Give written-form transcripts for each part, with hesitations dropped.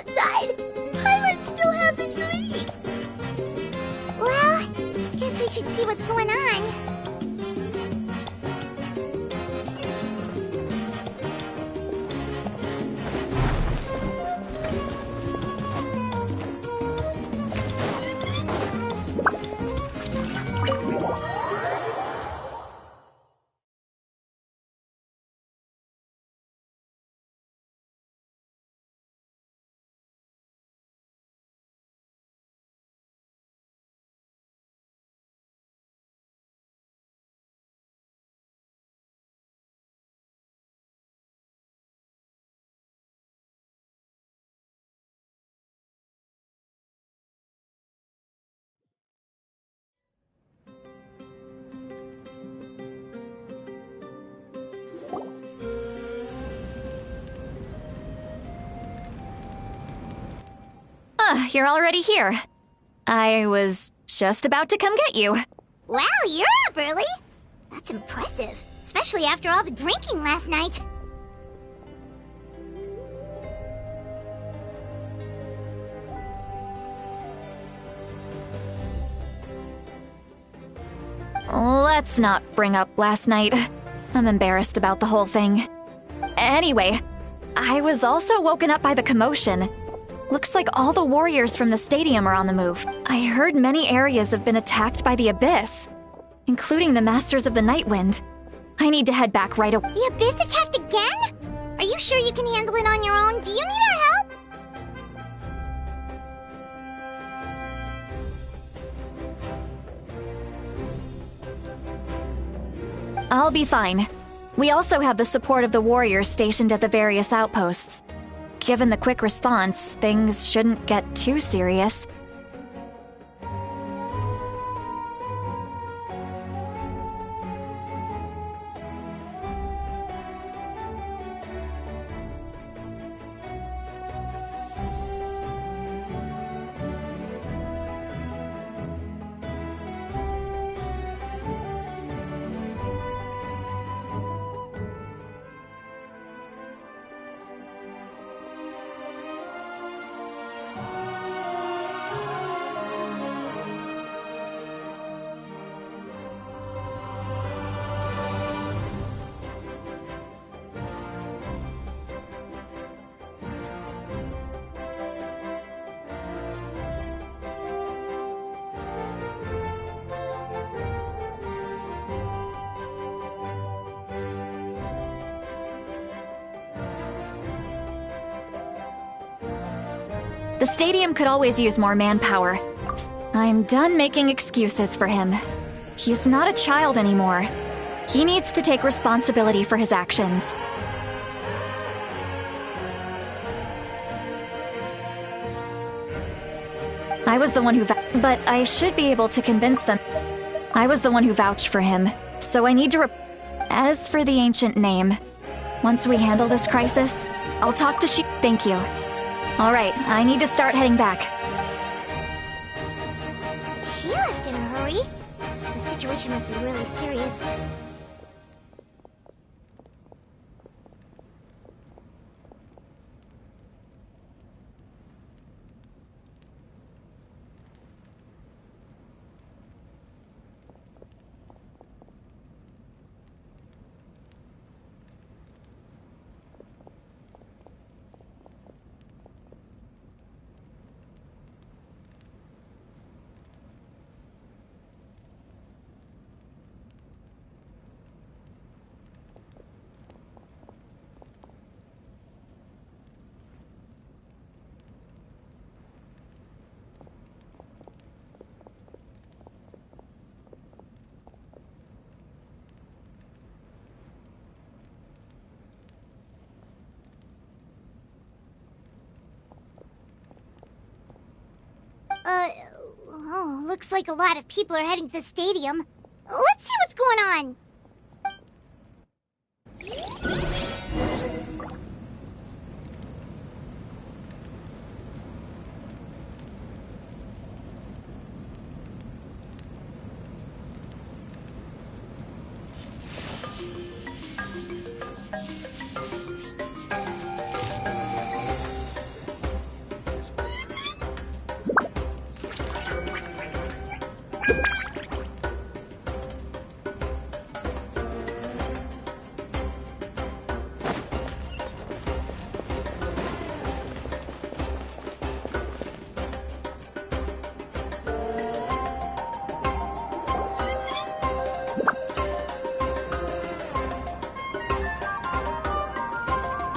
outside. Pirates still have to sleep. Well, guess we should see what's going on. You're already here. I was just about to come get you. Wow, you're up early. That's impressive, especially after all the drinking last night. Let's not bring up last night. I'm embarrassed about the whole thing. Anyway, I was also woken up by the commotion. Looks like all the warriors from the stadium are on the move. I heard many areas have been attacked by the Abyss, including the Masters of the Nightwind. I need to head back right away. The Abyss attacked again? Are you sure you can handle it on your own? Do you need our help? I'll be fine. We also have the support of the warriors stationed at the various outposts. Given the quick response, things shouldn't get too serious. The stadium could always use more manpower. I'm done making excuses for him. He's not a child anymore. He needs to take responsibility for his actions. I was the one who but I should be able to convince them. I was the one who vouched for him, so I need to As for the ancient name, once we handle this crisis, I'll talk to Thank you. All right, I need to start heading back. She left in a hurry. The situation must be really serious. Oh, looks like a lot of people are heading to the stadium. Let's see what's going on.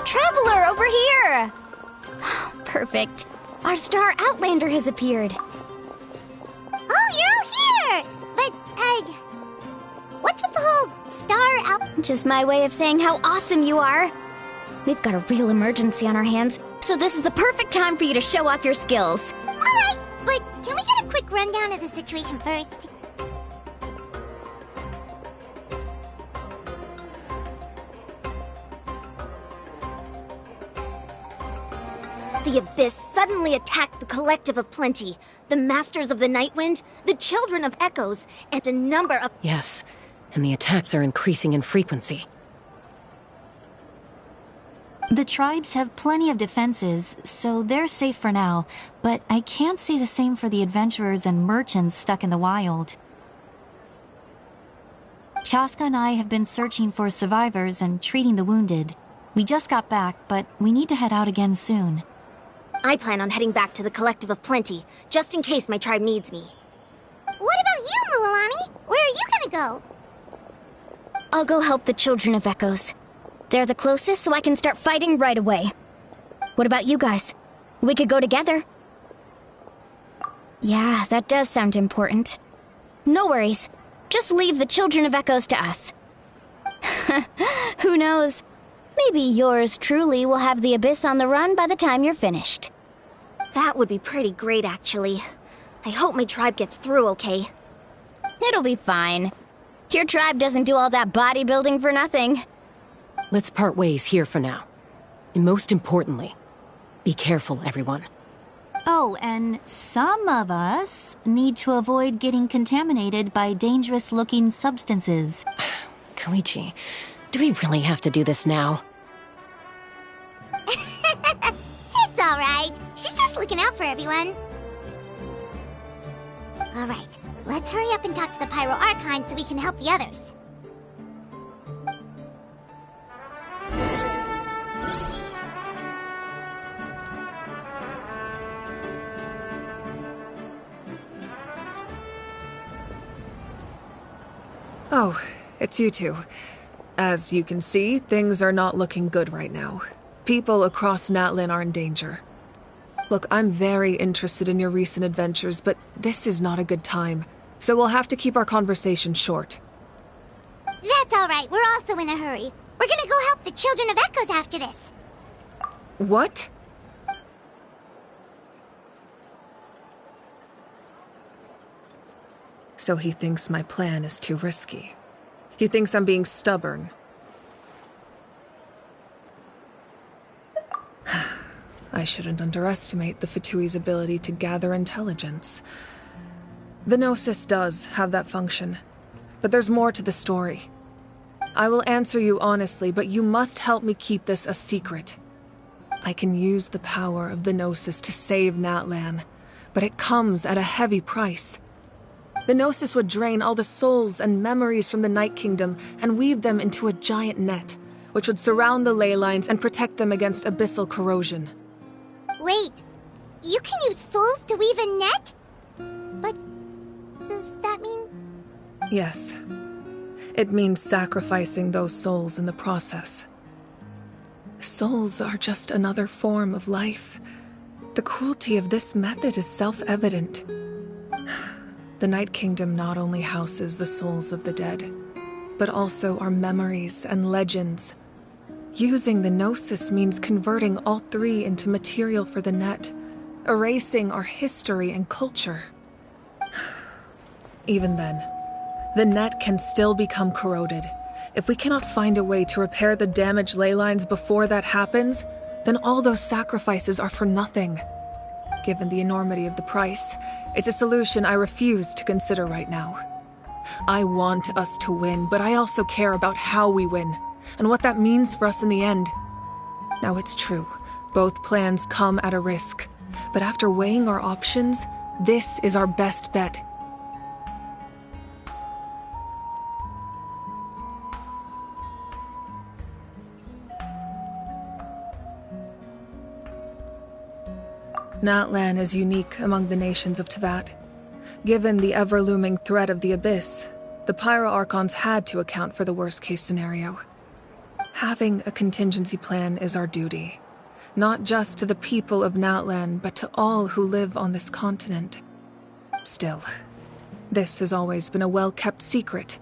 Traveler, over here! Perfect. Our star Outlander has appeared. Oh, you're all here! But, what's with the whole star out... Just my way of saying how awesome you are. We've got a real emergency on our hands, so this is the perfect time for you to show off your skills. Alright, but can we get a quick rundown of the situation first? The Abyss suddenly attacked the Collective of Plenty, the Masters of the Nightwind, the Children of Echoes, and a number of— Yes, and the attacks are increasing in frequency. The tribes have plenty of defenses, so they're safe for now, but I can't say the same for the adventurers and merchants stuck in the wild. Chaska and I have been searching for survivors and treating the wounded. We just got back, but we need to head out again soon. I plan on heading back to the Collective of Plenty, just in case my tribe needs me. What about you, Mualani? Where are you gonna go? I'll go help the Children of Echoes. They're the closest, so I can start fighting right away. What about you guys? We could go together. Yeah, that does sound important. No worries. Just leave the Children of Echoes to us. Who knows? Maybe yours truly will have the Abyss on the run by the time you're finished. That would be pretty great, actually. I hope my tribe gets through okay. It'll be fine. Your tribe doesn't do all that bodybuilding for nothing. Let's part ways here for now. And most importantly, be careful, everyone. Oh, and some of us need to avoid getting contaminated by dangerous-looking substances. Koichi, do we really have to do this now? It's alright. She's just looking out for everyone. Alright, let's hurry up and talk to the Pyro Archon so we can help the others. Oh, it's you two. As you can see, things are not looking good right now. People across Natlin are in danger. Look, I'm very interested in your recent adventures, but this is not a good time. So we'll have to keep our conversation short. That's alright, we're also in a hurry. We're gonna go help the Children of Echoes after this. What? So he thinks my plan is too risky. He thinks I'm being stubborn. I shouldn't underestimate the Fatui's ability to gather intelligence. The Gnosis does have that function, but there's more to the story. I will answer you honestly, but you must help me keep this a secret. I can use the power of the Gnosis to save Natlan, but it comes at a heavy price. The Gnosis would drain all the souls and memories from the Night Kingdom and weave them into a giant net, which would surround the ley lines and protect them against abyssal corrosion. Wait, you can use souls to weave a net? But does that mean... Yes. It means sacrificing those souls in the process. Souls are just another form of life. The cruelty of this method is self-evident. The Night Kingdom not only houses the souls of the dead, but also our memories and legends. Using the Gnosis means converting all three into material for the net, erasing our history and culture. Even then, the net can still become corroded. If we cannot find a way to repair the damaged ley lines before that happens, then all those sacrifices are for nothing. Given the enormity of the price, it's a solution I refuse to consider right now. I want us to win, but I also care about how we win, and what that means for us in the end. Now it's true, both plans come at a risk, but after weighing our options, this is our best bet. Natlan is unique among the nations of Teyvat. Given the ever-looming threat of the Abyss, the Pyro Archons had to account for the worst-case scenario. Having a contingency plan is our duty, not just to the people of Natlan, but to all who live on this continent. Still, this has always been a well-kept secret.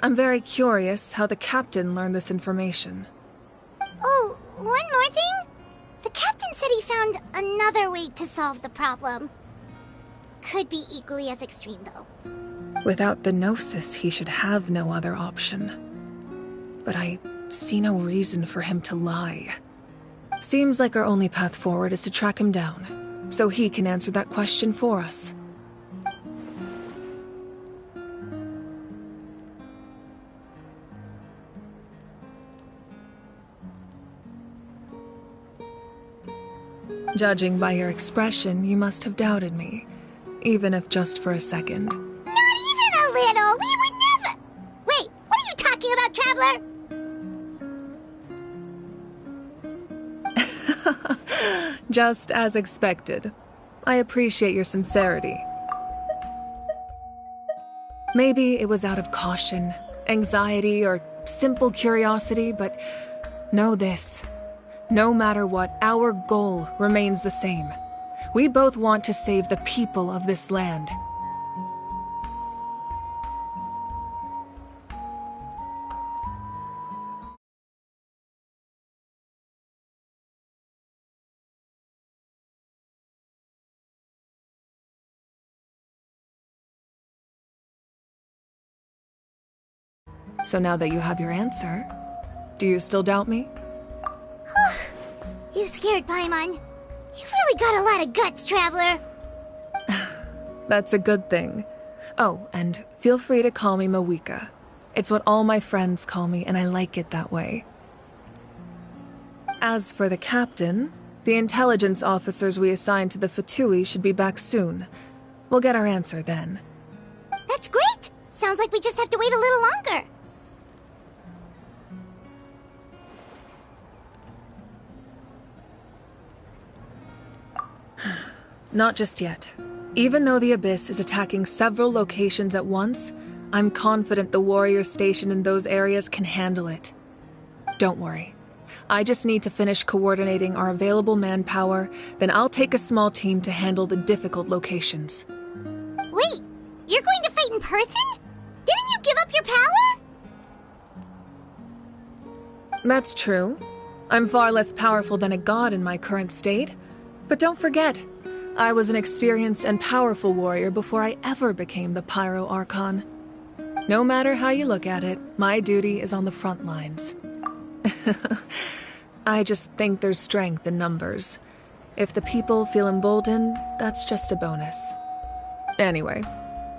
I'm very curious how the captain learned this information. Oh, one more thing? The captain said he found another way to solve the problem. Could be equally as extreme, though. Without the Gnosis, he should have no other option. But I see no reason for him to lie. Seems like our only path forward is to track him down, so he can answer that question for us. Judging by your expression, you must have doubted me, even if just for a second. Not even a little! We would never— Wait, what are you talking about, Traveler? Just as expected. I appreciate your sincerity. Maybe it was out of caution, anxiety, or simple curiosity, but know this. No matter what, our goal remains the same. We both want to save the people of this land. So now that you have your answer, do you still doubt me? You scared Paimon. You've really got a lot of guts, Traveler. That's a good thing. Oh, and feel free to call me Mawika. It's what all my friends call me, and I like it that way. As for the captain, the intelligence officers we assigned to the Fatui should be back soon. We'll get our answer then. That's great! Sounds like we just have to wait a little longer. Not just yet. Even though the Abyss is attacking several locations at once, I'm confident the warriors stationed in those areas can handle it. Don't worry. I just need to finish coordinating our available manpower, then I'll take a small team to handle the difficult locations. Wait, you're going to fight in person? Didn't you give up your power? That's true. I'm far less powerful than a god in my current state. But don't forget, I was an experienced and powerful warrior before I ever became the Pyro Archon. No matter how you look at it, my duty is on the front lines. I just think there's strength in numbers. If the people feel emboldened, that's just a bonus. Anyway,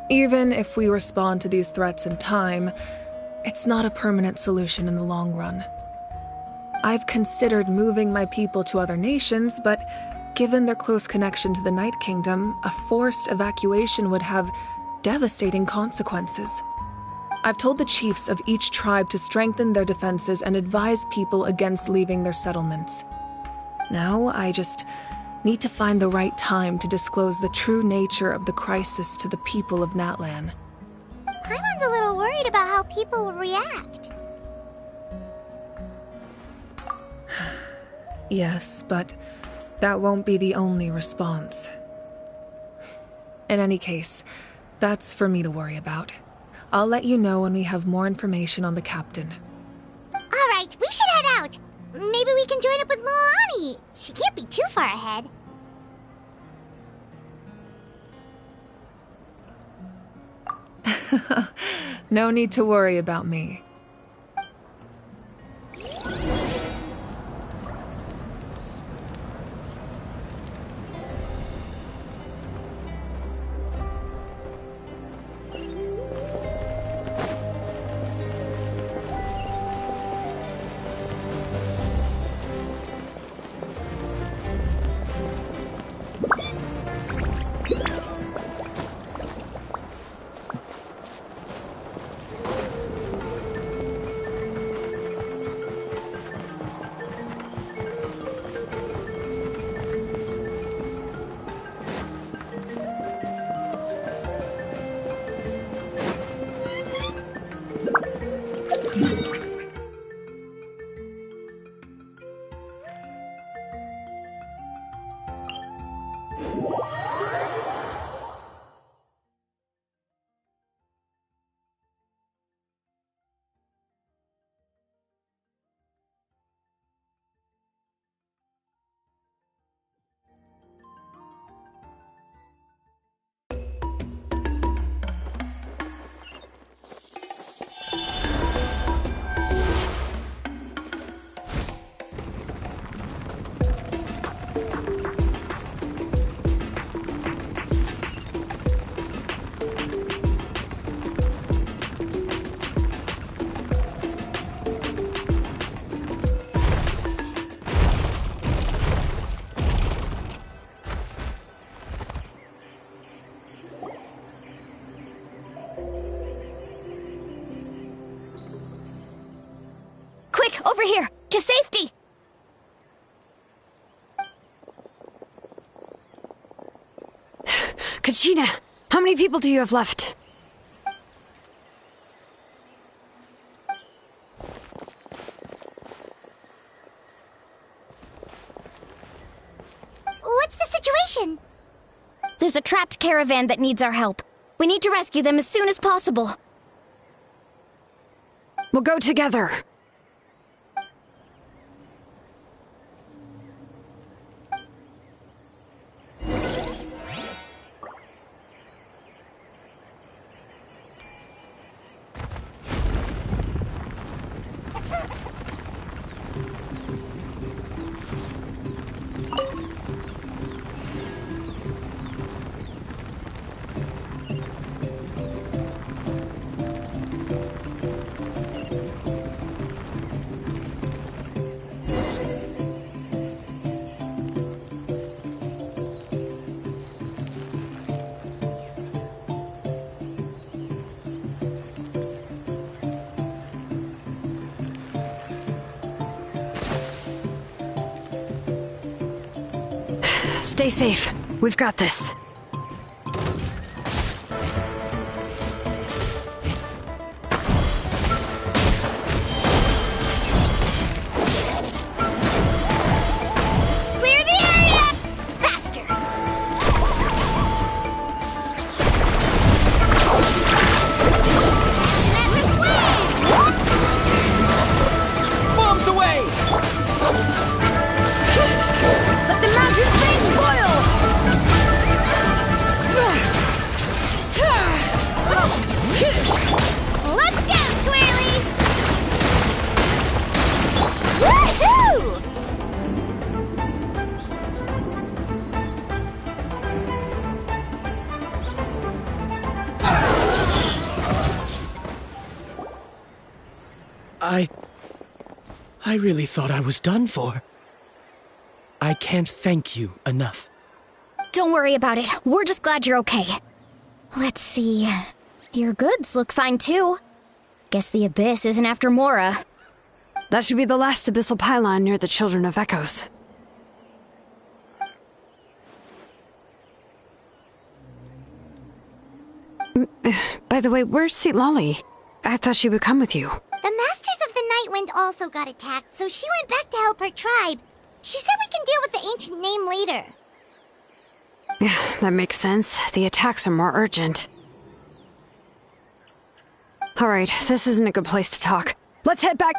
even if we respond to these threats in time, it's not a permanent solution in the long run. I've considered moving my people to other nations, but given their close connection to the Night Kingdom, a forced evacuation would have devastating consequences. I've told the chiefs of each tribe to strengthen their defenses and advise people against leaving their settlements. Now, I just need to find the right time to disclose the true nature of the crisis to the people of Natlan. Paimon's a little worried about how people will react. Yes, but that won't be the only response. In any case, that's for me to worry about. I'll let you know when we have more information on the captain. Alright, we should head out. Maybe we can join up with Moani. She can't be too far ahead. No need to worry about me. Over here! To safety! Kachina, how many people do you have left? What's the situation? There's a trapped caravan that needs our help. We need to rescue them as soon as possible. We'll go together. Stay safe. We've got this. Clear the area! Faster! Bombs away! Let the mountain flames boil! Let's go, Twirly! Woohoo! I really thought I was done for. I can't thank you enough. Don't worry about it. We're just glad you're okay. Let's see. Your goods look fine too. Guess the Abyss isn't after Mora. That should be the last abyssal pylon near the Children of Echoes. By the way, where's Lolly? I thought she would come with you. The Masters of the Nightwind also got attacked, so she went back to help her tribe. She said we can deal with the ancient name later. Yeah, that makes sense. The attacks are more urgent. Alright, this isn't a good place to talk. Let's head back.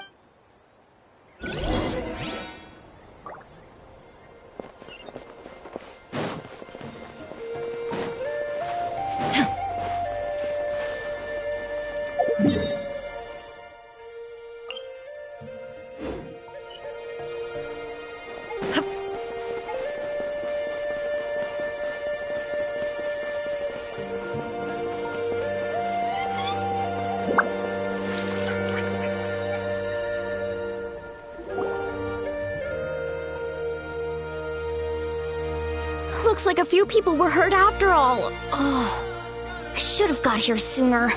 Looks like a few people were hurt after all. Oh, I should have got here sooner.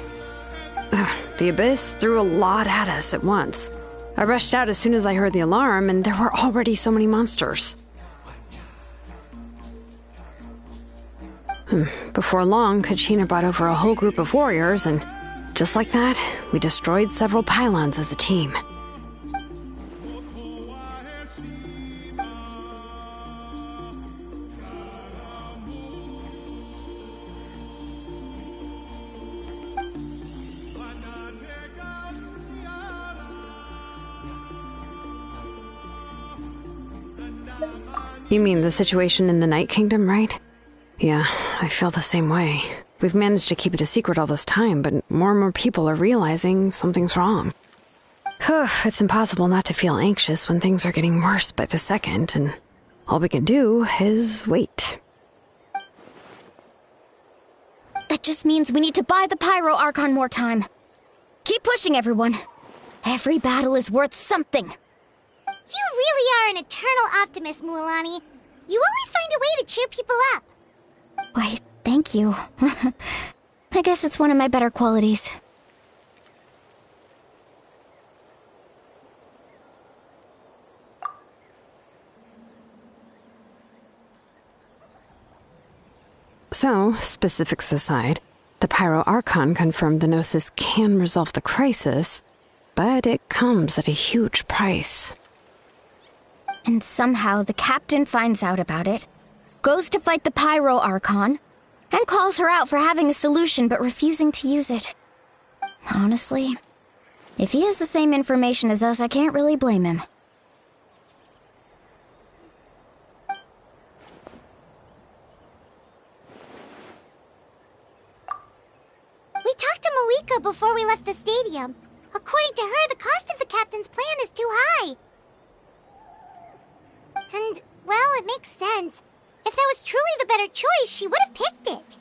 The Abyss threw a lot at us at once. I rushed out as soon as I heard the alarm, and there were already so many monsters. Before long, Kachina brought over a whole group of warriors, and just like that, we destroyed several pylons as a team. You mean the situation in the Night Kingdom, right? Yeah, I feel the same way. We've managed to keep it a secret all this time, but more and more people are realizing something's wrong. It's impossible not to feel anxious when things are getting worse by the second, and all we can do is wait. That just means we need to buy the Pyro Archon more time. Keep pushing, everyone. Every battle is worth something. You really are an eternal optimist, Mualani. You always find a way to cheer people up. Why, thank you. I guess it's one of my better qualities. So, specifics aside, the Pyro Archon confirmed the Gnosis can resolve the crisis, but it comes at a huge price. And somehow the captain finds out about it, goes to fight the Pyro Archon, and calls her out for having a solution but refusing to use it. Honestly, if he has the same information as us, I can't really blame him. We talked to Moika before we left the stadium. According to her, the cost of the captain's plan is too high. And, well, it makes sense. If that was truly the better choice, she would have picked it.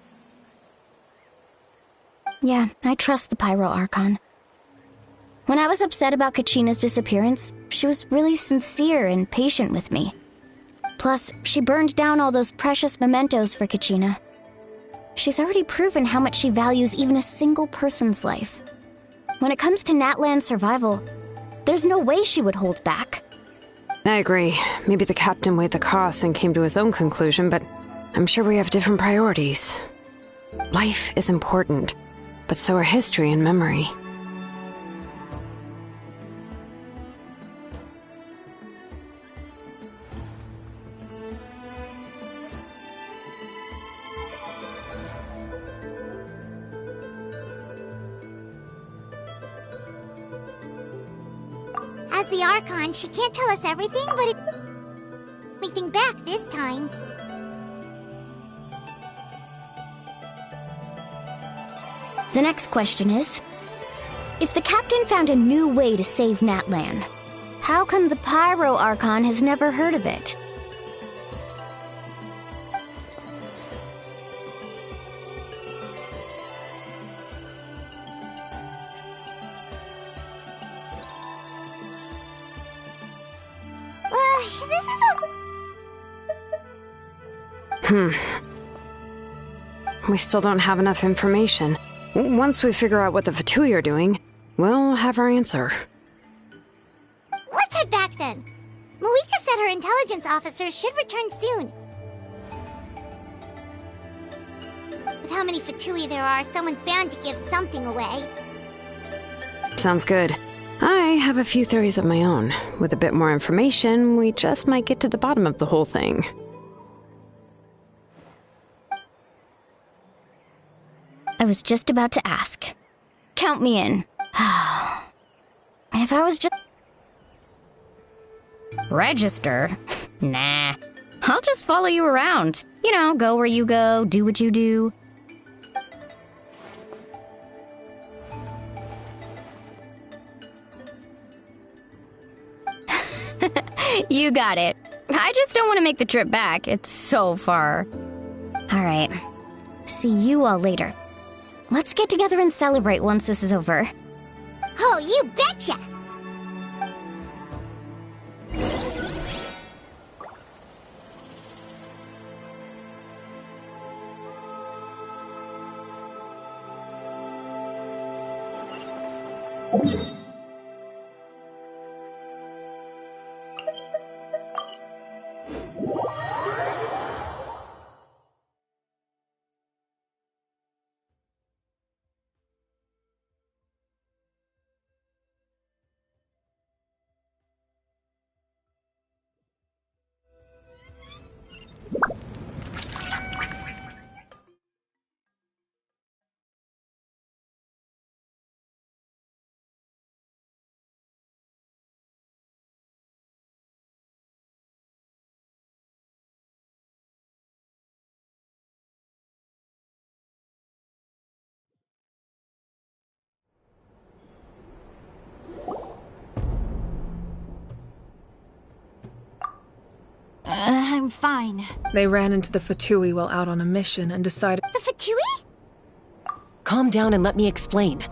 Yeah, I trust the Pyro Archon. When I was upset about Kachina's disappearance, she was really sincere and patient with me. Plus, she burned down all those precious mementos for Kachina. She's already proven how much she values even a single person's life. When it comes to Natlan's survival, there's no way she would hold back. I agree. Maybe the captain weighed the costs and came to his own conclusion, but I'm sure we have different priorities. Life is important, but so are history and memory. As the Archon, she can't tell us everything, but everything back this time. The next question is, if the captain found a new way to save Natlan, how come the Pyro Archon has never heard of it? This is We still don't have enough information. Once we figure out what the Fatui are doing, we'll have our answer. Let's head back then. Moika said her intelligence officers should return soon. With how many Fatui there are, someone's bound to give something away. Sounds good. I have a few theories of my own. With a bit more information, we just might get to the bottom of the whole thing. I was just about to ask. Count me in. If I was just... Register? Nah. I'll just follow you around. You know, go where you go, do what you do. You got it. I just don't want to make the trip back. It's so far. Alright. See you all later. Let's get together and celebrate once this is over. Oh, you betcha! I'm fine. They ran into the Fatui while out on a mission and decided— The Fatui? Calm down and let me explain.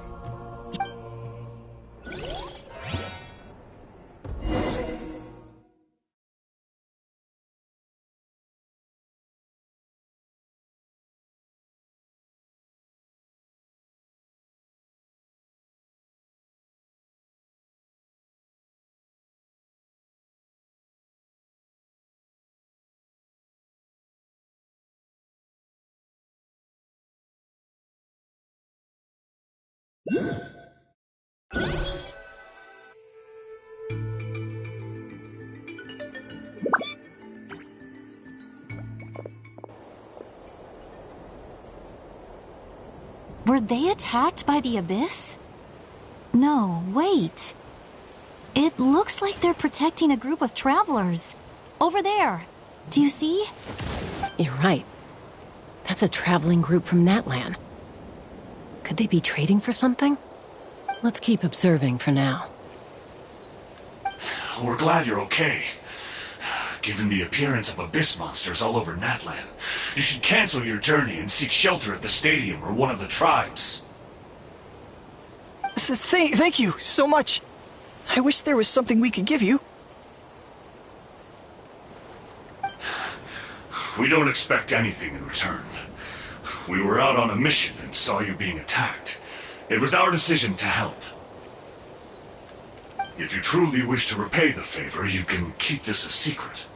Were they attacked by the Abyss? No, wait. It looks like they're protecting a group of travelers. Over there. Do you see? You're right. That's a traveling group from Natlan. Could they be trading for something? Let's keep observing for now. We're glad you're okay. Given the appearance of abyss monsters all over Natlan, you should cancel your journey and seek shelter at the stadium or one of the tribes. Thank you so much. I wish there was something we could give you. We don't expect anything in return. We were out on a mission and saw you being attacked. It was our decision to help. If you truly wish to repay the favor, you can keep this a secret.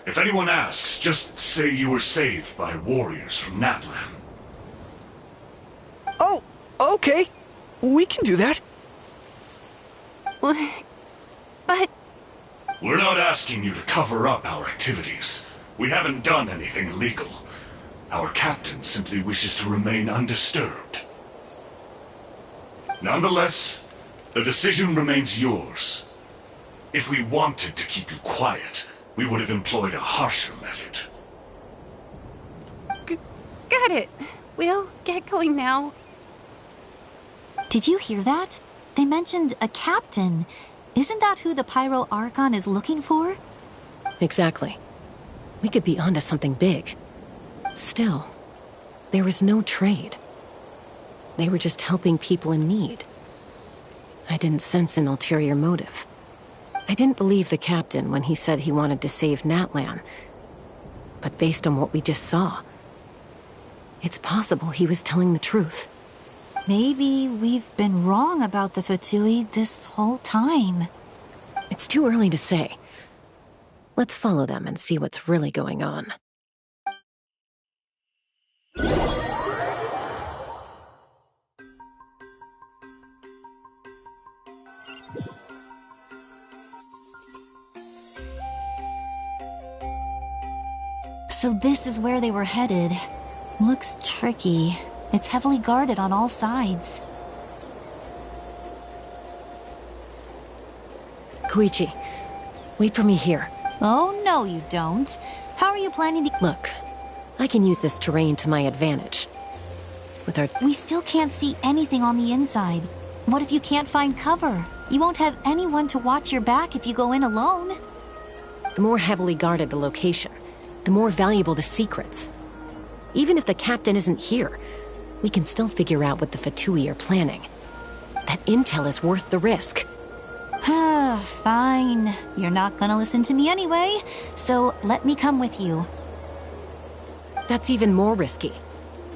If anyone asks, just say you were saved by warriors from Natlan. Oh, okay. We can do that. But... We're not asking you to cover up our activities. We haven't done anything illegal. Our captain simply wishes to remain undisturbed. Nonetheless, the decision remains yours. If we wanted to keep you quiet, we would have employed a harsher method. Got it. We'll get going now. Did you hear that? They mentioned a captain. Isn't that who the Pyro Archon is looking for? Exactly. We could be onto something big. Still, there was no trade. They were just helping people in need. I didn't sense an ulterior motive. I didn't believe the captain when he said he wanted to save Natlan. But based on what we just saw, it's possible he was telling the truth. Maybe we've been wrong about the Fatui this whole time. It's too early to say. Let's follow them and see what's really going on. So this is where they were headed. Looks tricky. It's heavily guarded on all sides. Koichi, wait for me here. Oh, no you don't. How are you planning to— Look, I can use this terrain to my advantage. With our— We still can't see anything on the inside. What if you can't find cover? You won't have anyone to watch your back if you go in alone. The more heavily guarded the location, the more valuable the secrets. Even if the captain isn't here, we can still figure out what the Fatui are planning. That intel is worth the risk. Fine. You're not gonna listen to me anyway, so let me come with you. That's even more risky.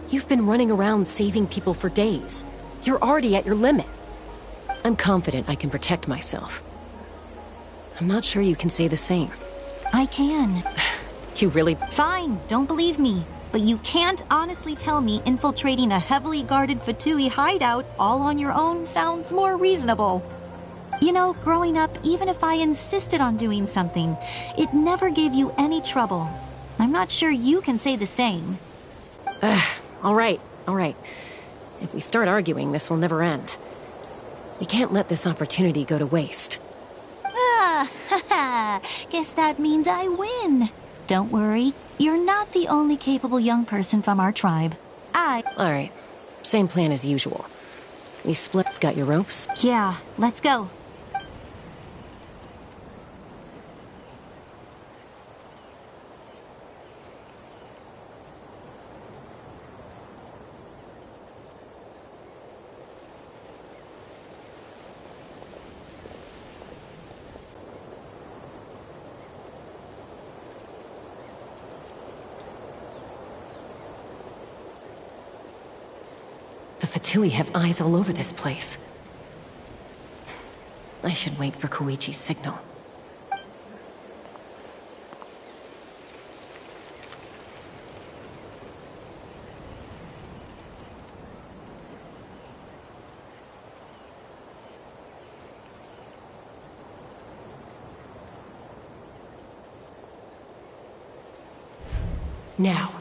You've been running around saving people for days. You're already at your limit. I'm confident I can protect myself. I'm not sure you can say the same. I can. You really... Fine, don't believe me. But you can't honestly tell me infiltrating a heavily guarded Fatui hideout all on your own sounds more reasonable. You know, growing up, even if I insisted on doing something, it never gave you any trouble. I'm not sure you can say the same. All right. If we start arguing, this will never end. We can't let this opportunity go to waste. Guess that means I win. Don't worry, you're not the only capable young person from our tribe. All right, same plan as usual. We split. Got your ropes? Yeah, let's go. The Fatui have eyes all over this place. I should wait for Koichi's signal. Now.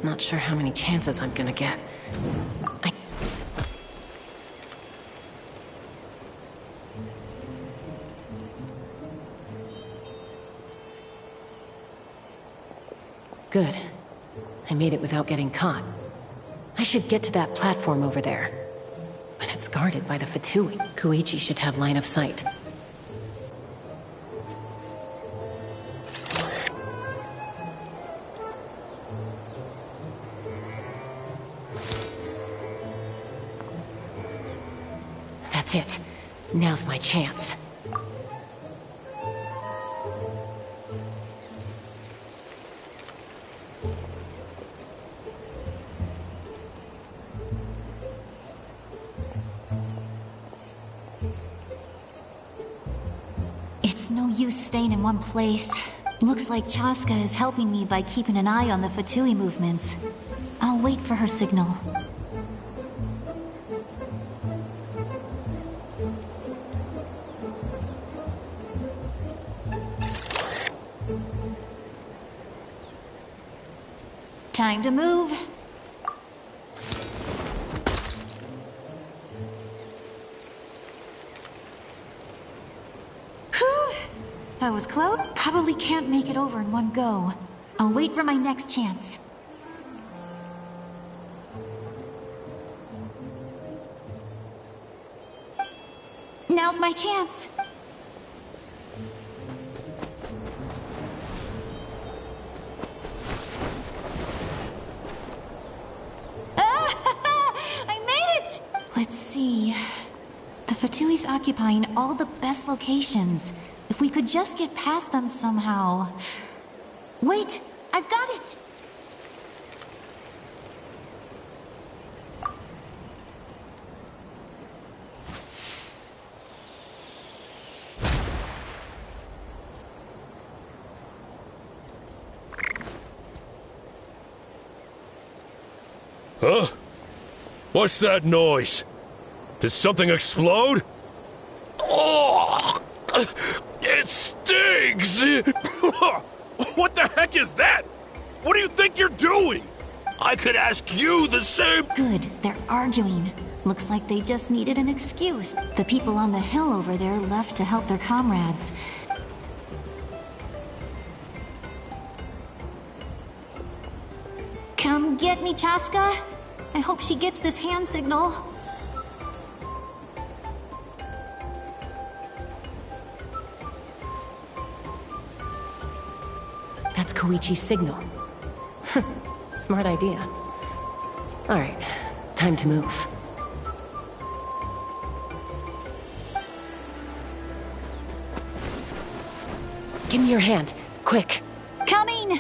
Not sure how many chances I'm gonna get. Good. I made it without getting caught. I should get to that platform over there. But it's guarded by the Fatui. Koichi should have line of sight. That's it. Now's my chance. It's no use staying in one place. Looks like Chaska is helping me by keeping an eye on the Fatui movements. I'll wait for her signal. Time to move. Whew. That was close. Probably can't make it over in one go. I'll wait for my next chance. Now's my chance. Let's see. The Fatui's occupying all the best locations. If we could just get past them somehow. Wait! I've got it! Huh? What's that noise? Did something explode? Oh! It stings! What the heck is that? What do you think you're doing? I could ask you the same— Good, they're arguing. Looks like they just needed an excuse. The people on the hill over there left to help their comrades. Come get me, Chaska. I hope she gets this hand signal. That's Koichi's signal. Smart idea. All right, time to move. Give me your hand. Quick. Coming!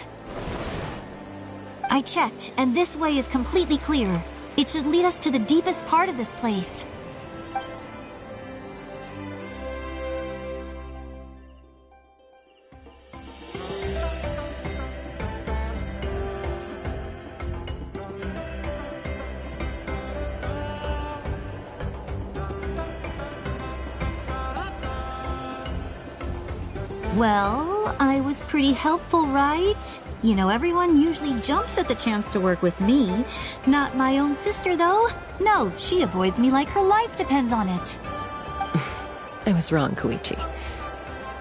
I checked, and this way is completely clear. It should lead us to the deepest part of this place. Well, I was pretty helpful, right? You know, everyone usually jumps at the chance to work with me. Not my own sister, though. No, she avoids me like her life depends on it. I was wrong, Koichi.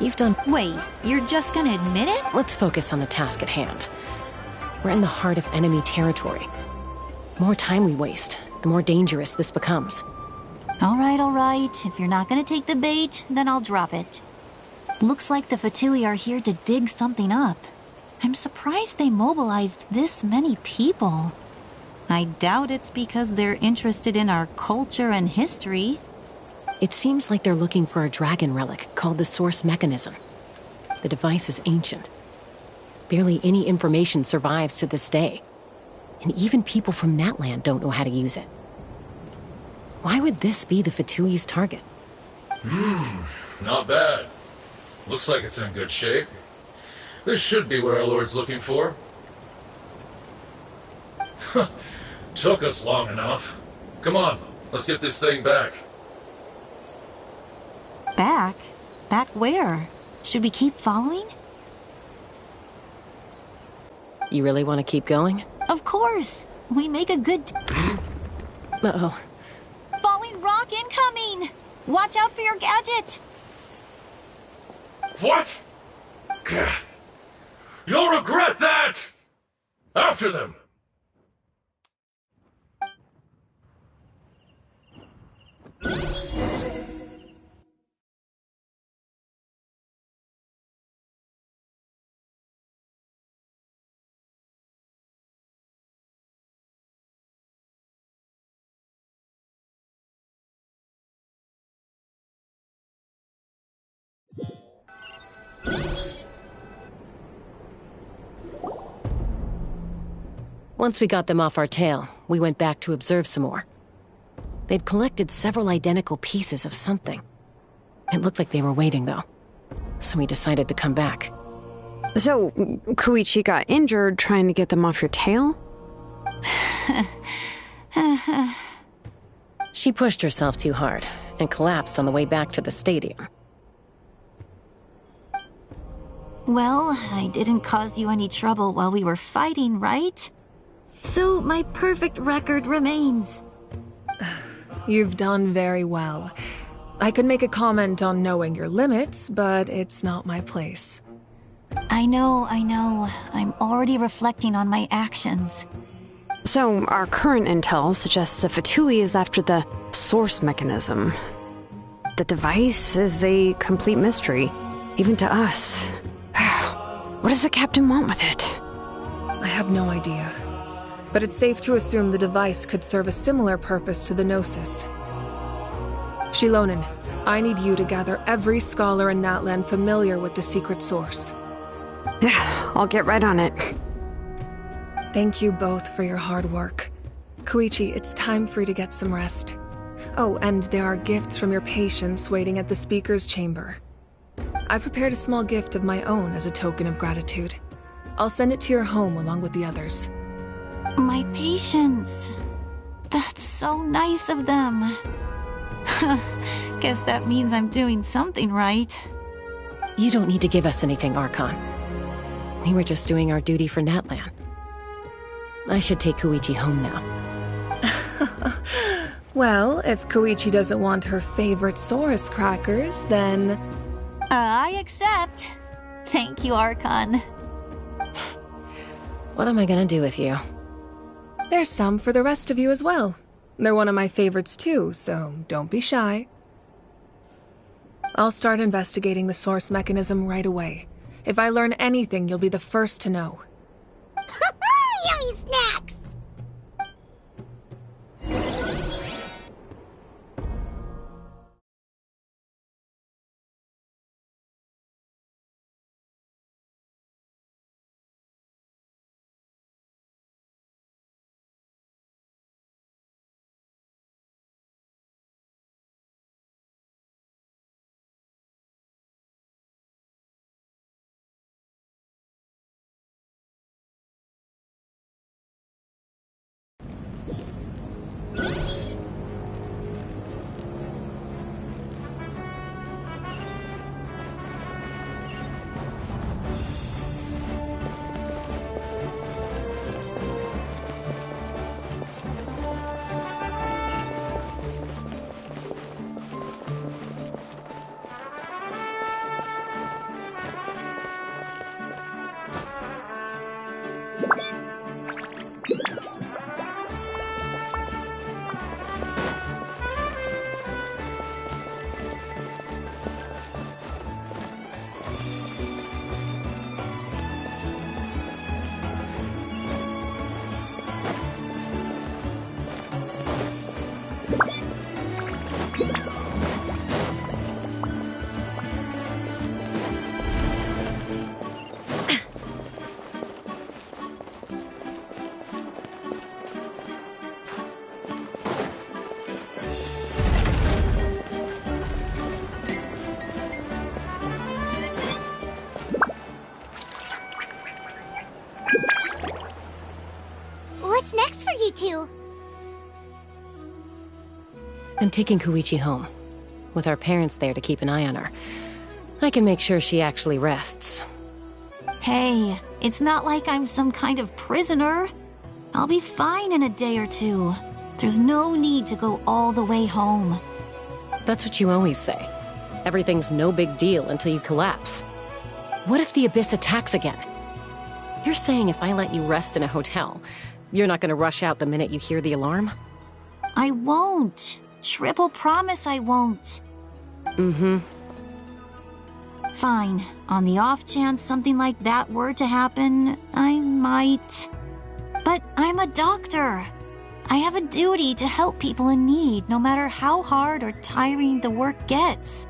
You've done... Wait, you're just gonna admit it? Let's focus on the task at hand. We're in the heart of enemy territory. The more time we waste, the more dangerous this becomes. All right. If you're not gonna take the bait, then I'll drop it. Looks like the Fatui are here to dig something up. I'm surprised they mobilized this many people. I doubt it's because they're interested in our culture and history. It seems like they're looking for a dragon relic called the Source Mechanism. The device is ancient. Barely any information survives to this day. And even people from Natland don't know how to use it. Why would this be the Fatui's target? Not bad. Looks like it's in good shape. This should be what our Lord's looking for. Took us long enough. Come on, let's get this thing back. Back? Back where? Should we keep following? You really want to keep going? Of course! We make a good... Uh-oh. Falling rock incoming! Watch out for your gadget! What? You'll regret that! After them! Once we got them off our tail, we went back to observe some more. They'd collected several identical pieces of something. It looked like they were waiting, though. So we decided to come back. So, Koichi got injured trying to get them off your tail? She pushed herself too hard and collapsed on the way back to the stadium. Well, I didn't cause you any trouble while we were fighting, right? So my perfect record remains. You've done very well. I could make a comment on knowing your limits, but it's not my place. I know. I'm already reflecting on my actions. So, our current intel suggests the Fatui is after the Source Mechanism. The device is a complete mystery, even to us. What does the captain want with it? I have no idea. But it's safe to assume the device could serve a similar purpose to the Gnosis. Shilonen, I need you to gather every scholar in Natland familiar with the secret source. I'll get right on it. Thank you both for your hard work. Koichi, it's time for you to get some rest. Oh, and there are gifts from your patients waiting at the speaker's chamber. I've prepared a small gift of my own as a token of gratitude. I'll send it to your home along with the others. My patients. That's so nice of them. Guess that means I'm doing something right. You don't need to give us anything, Archon. We were just doing our duty for Natland. I should take Koichi home now. Well, if Koichi doesn't want her favorite Saurus crackers, then... I accept. Thank you, Archon. What am I gonna do with you? There's some for the rest of you as well. They're one of my favorites too, so don't be shy. I'll start investigating the Source Mechanism right away. If I learn anything, you'll be the first to know. Yummy snacks! too. I'm taking Koichi home. With our parents there to keep an eye on her. I can make sure she actually rests. Hey, it's not like I'm some kind of prisoner. I'll be fine in a day or two. There's no need to go all the way home. That's what you always say. Everything's no big deal until you collapse. What if the Abyss attacks again? You're saying if I let you rest in a hotel, you're not gonna rush out the minute you hear the alarm? I won't. Triple promise I won't. Mm-hmm. Fine. On the off chance something like that were to happen, I might. But I'm a doctor. I have a duty to help people in need, no matter how hard or tiring the work gets.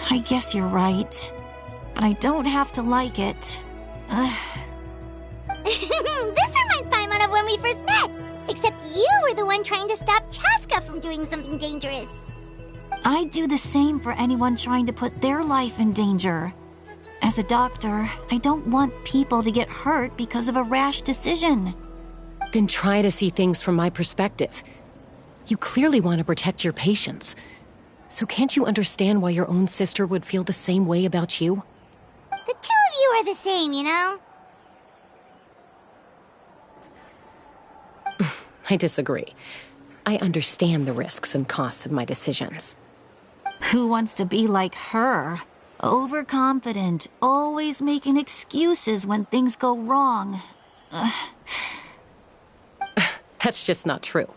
I guess you're right. But I don't have to like it. This reminds Paimon of when we first met. Except you were the one trying to stop Chaska from doing something dangerous. I'd do the same for anyone trying to put their life in danger. As a doctor, I don't want people to get hurt because of a rash decision. Then try to see things from my perspective. You clearly want to protect your patients. So can't you understand why your own sister would feel the same way about you? The two of you are the same, you know? I disagree. I understand the risks and costs of my decisions. Who wants to be like her? Overconfident, always making excuses when things go wrong. That's just not true.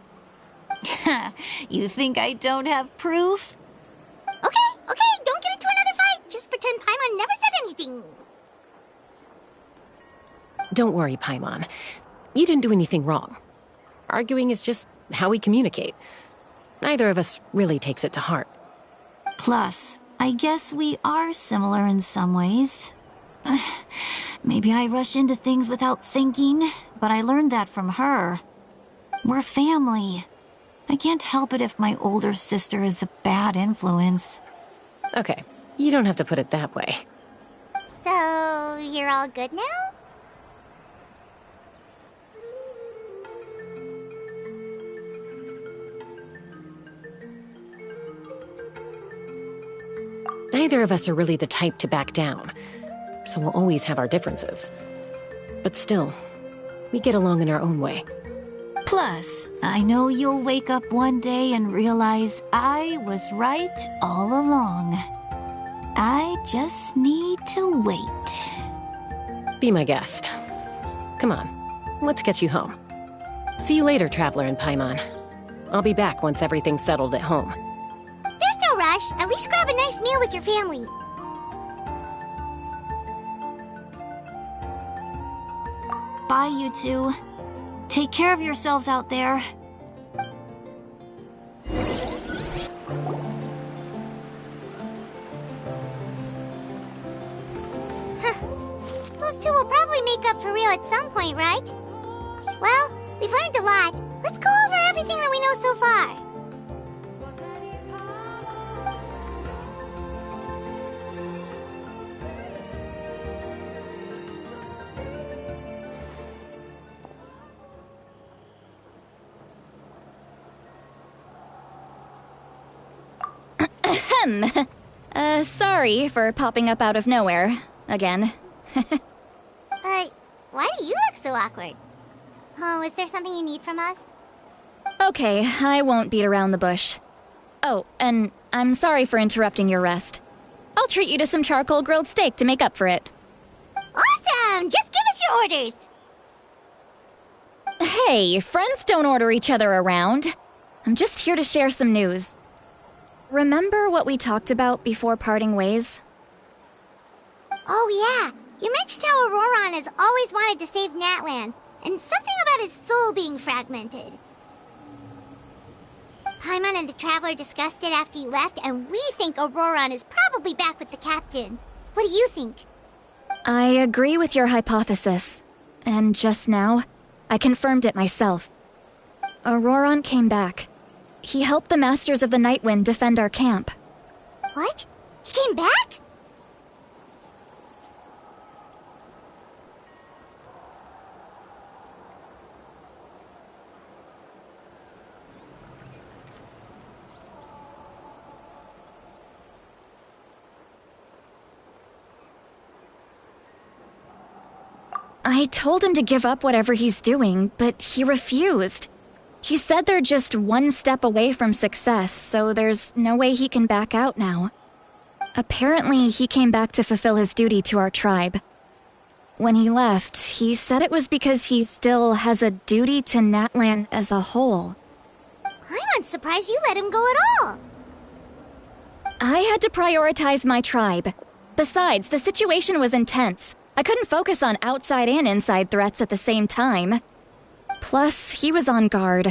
You think I don't have proof? Okay, don't get into another fight. Just pretend Paimon never said anything. Don't worry, Paimon. You didn't do anything wrong. Arguing is just how we communicate. Neither of us really takes it to heart. Plus, I guess we are similar in some ways. Maybe I rush into things without thinking, but I learned that from her. We're family. I can't help it if my older sister is a bad influence. Okay, you don't have to put it that way. So, you're all good now? Neither of us are really the type to back down, so we'll always have our differences. But still, we get along in our own way. Plus, I know you'll wake up one day and realize I was right all along. I just need to wait. Be my guest. Come on, let's get you home. See you later, Traveler and Paimon. I'll be back once everything's settled at home. There's no rush. At least grab a nice meal with your family. Bye, you two. Take care of yourselves out there. Those two will probably make up for real at some point, right? Well, we've learned a lot. Let's go over everything that we know so far. Sorry for popping up out of nowhere. Again. Why do you look so awkward? Oh, is there something you need from us? Okay, I won't beat around the bush. Oh, and I'm sorry for interrupting your rest. I'll treat you to some charcoal grilled steak to make up for it. Awesome! Just give us your orders! Hey, friends don't order each other around. I'm just here to share some news. Remember what we talked about before parting ways? Oh yeah, you mentioned how Auroron has always wanted to save Natlan, and something about his soul being fragmented. Paimon and the Traveler discussed it after you left, and we think Auroron is probably back with the captain. What do you think? I agree with your hypothesis. And just now, I confirmed it myself. Auroron came back. he helped the Masters of the Nightwind defend our camp. What? He came back? I told him to give up whatever he's doing, but he refused. He said they're just one step away from success, so there's no way he can back out now. Apparently, he came back to fulfill his duty to our tribe. When he left, he said it was because he still has a duty to Natlan as a whole. I'm not surprised you let him go at all. I had to prioritize my tribe. Besides, the situation was intense. I couldn't focus on outside and inside threats at the same time. Plus, he was on guard.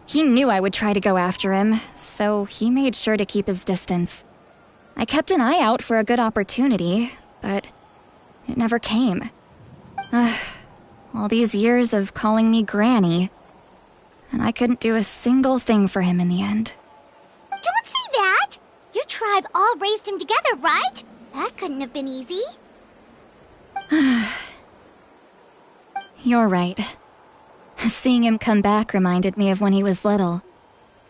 He knew I would try to go after him, so he made sure to keep his distance. I kept an eye out for a good opportunity, but it never came. All these years of calling me Granny, and I couldn't do a single thing for him in the end. Don't say that! Your tribe all raised him together, right? That couldn't have been easy. You're right. Seeing him come back reminded me of when he was little.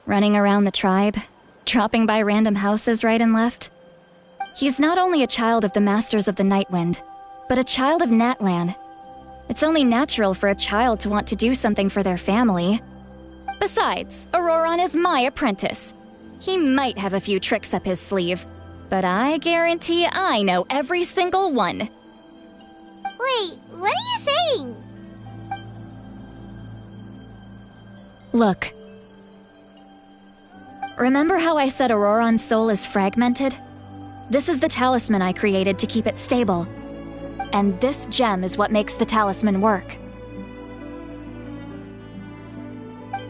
Running around the tribe, dropping by random houses right and left. He's not only a child of the Masters of the Nightwind, but a child of Natlan. It's only natural for a child to want to do something for their family. Besides, Auroron is my apprentice. He might have a few tricks up his sleeve, but I guarantee I know every single one. Wait, what are you saying? Look. Remember how I said Auroron's soul is fragmented? This is the talisman I created to keep it stable. And this gem is what makes the talisman work.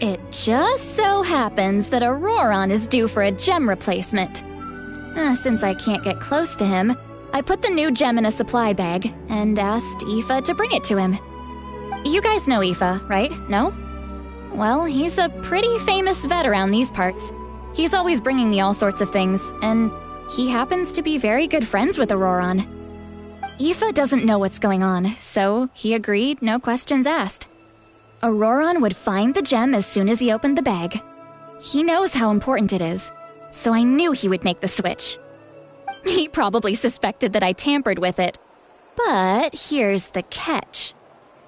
It just so happens that Auroron is due for a gem replacement. Since I can't get close to him, I put the new gem in a supply bag and asked Aoife to bring it to him. You guys know Aoife, right? No? Well, he's a pretty famous vet around these parts. He's always bringing me all sorts of things, and he happens to be very good friends with Auroron. Aoife doesn't know what's going on, so he agreed, no questions asked. Auroron would find the gem as soon as he opened the bag. He knows how important it is, so I knew he would make the switch. He probably suspected that I tampered with it. But here's the catch.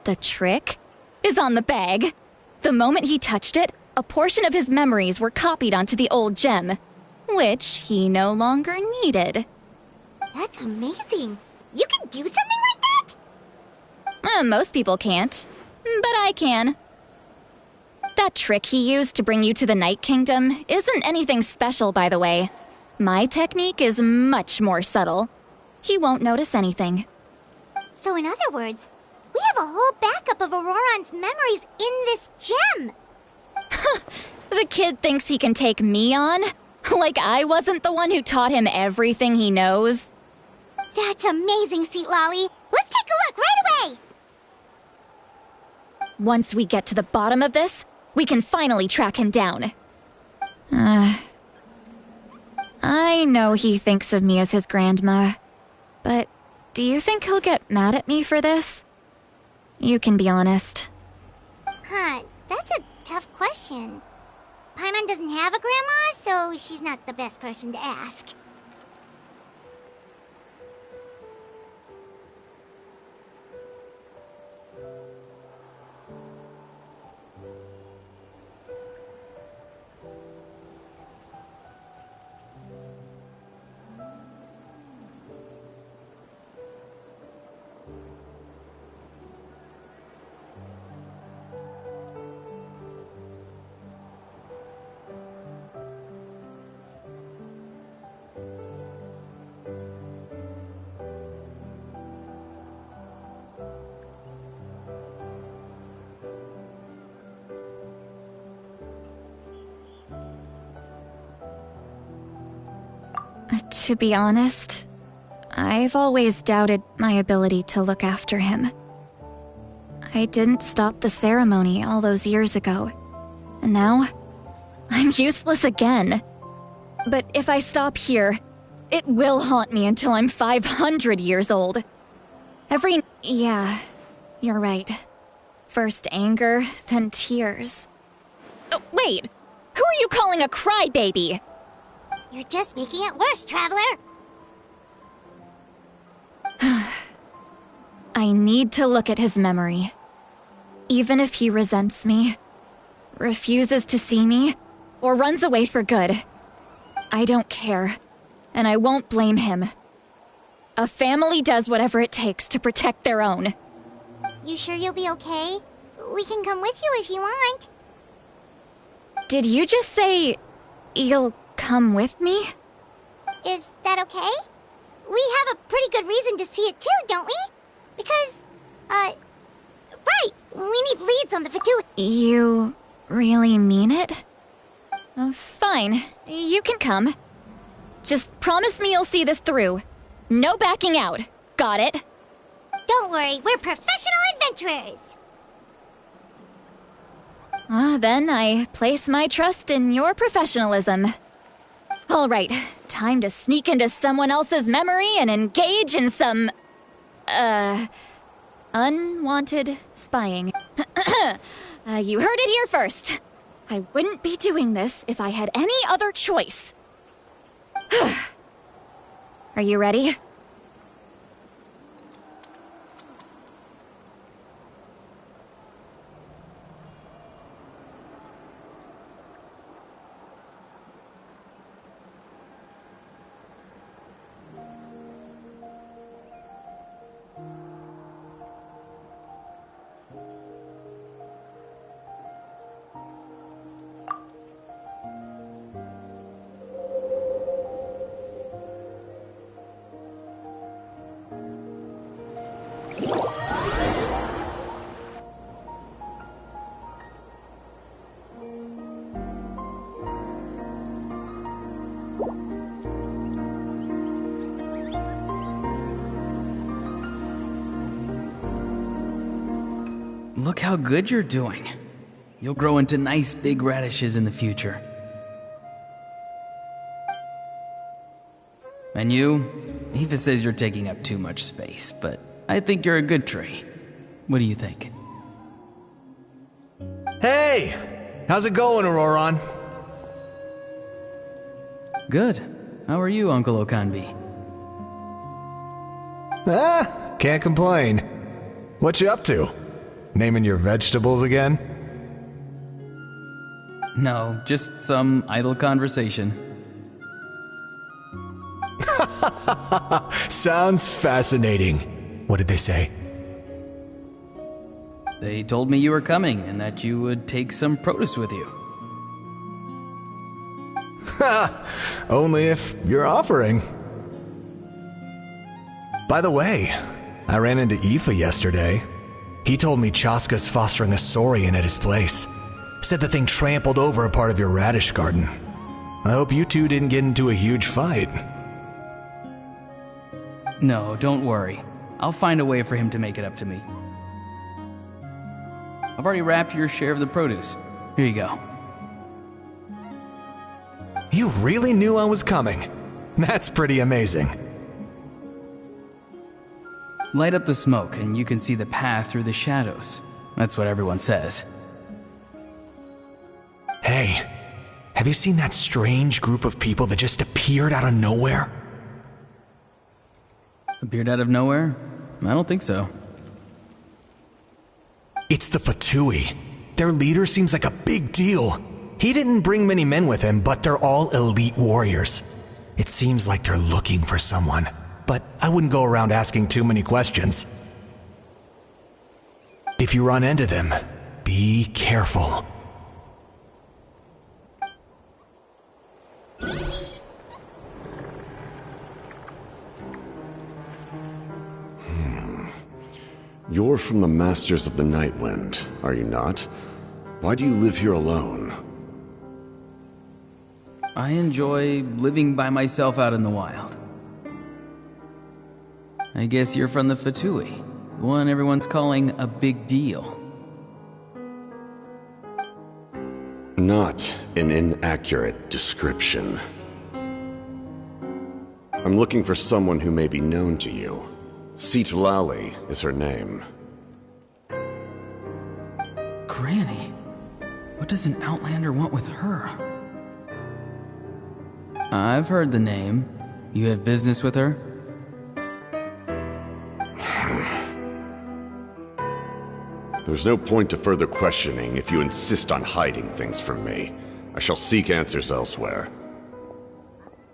The trick is on the bag. The moment he touched it, a portion of his memories were copied onto the old gem, which he no longer needed. That's amazing. You can do something like that? Most people can't, but I can. That trick he used to bring you to the Night Kingdom isn't anything special, by the way. My technique is much more subtle. He won't notice anything. So in other words, we have a whole backup of Auroron's memories in this gem. The kid thinks he can take me on? Like I wasn't the one who taught him everything he knows? That's amazing, Seat Lolly. Let's take a look right away. Once we get to the bottom of this, we can finally track him down. I know he thinks of me as his grandma, but do you think he'll get mad at me for this? You can be honest. That's a tough question. Paimon doesn't have a grandma, so she's not the best person to ask. To be honest, I've always doubted my ability to look after him. I didn't stop the ceremony all those years ago, and now I'm useless again. But if I stop here, it will haunt me until I'm 500 years old. Yeah, you're right. First anger, then tears. Oh, wait! Who are you calling a crybaby? You're just making it worse, Traveler! I need to look at his memory. Even if he resents me, refuses to see me, or runs away for good, I don't care, and I won't blame him. A family does whatever it takes to protect their own. You sure you'll be okay? We can come with you if you want. Did you just say you'll come with me? Is that okay? We have a pretty good reason to see it too, don't we? Because, right, we need leads on the Fatui. You really mean it? Fine, you can come. Just promise me you'll see this through. No backing out. Got it? Don't worry, we're professional adventurers. Then I place my trust in your professionalism. All right, time to sneak into someone else's memory and engage in some, unwanted spying. You heard it here first. I wouldn't be doing this if I had any other choice. Are you ready? Look how good you're doing. You'll grow into nice big radishes in the future. And you? Eva says you're taking up too much space, but I think you're a good tree. What do you think? Hey! How's it going, Auroron? Good. How are you, Uncle Okanbi? Can't complain. What you up to? Naming your vegetables again? No, just some idle conversation. Sounds fascinating. What did they say? They told me you were coming and that you would take some produce with you. Only if you're offering. By the way, I ran into Aoife yesterday. He told me Chaska's fostering a saurian at his place. Said the thing trampled over a part of your radish garden. I hope you two didn't get into a huge fight. No, don't worry. I'll find a way for him to make it up to me. I've already wrapped your share of the produce. Here you go. You really knew I was coming. That's pretty amazing. Light up the smoke and you can see the path through the shadows. That's what everyone says. Hey, have you seen that strange group of people that just appeared out of nowhere? Appeared out of nowhere? I don't think so. It's the Fatui. Their leader seems like a big deal. He didn't bring many men with him, but they're all elite warriors. It seems like they're looking for someone, but I wouldn't go around asking too many questions. If you run into them, be careful. You're from the Masters of the Nightwind, are you not? Why do you live here alone? I enjoy living by myself out in the wild. I guess you're from the Fatui, the one everyone's calling a big deal. Not an inaccurate description. I'm looking for someone who may be known to you. Citlali is her name. Granny? What does an Outlander want with her? I've heard the name. You have business with her? There's no point to further questioning if you insist on hiding things from me. I shall seek answers elsewhere.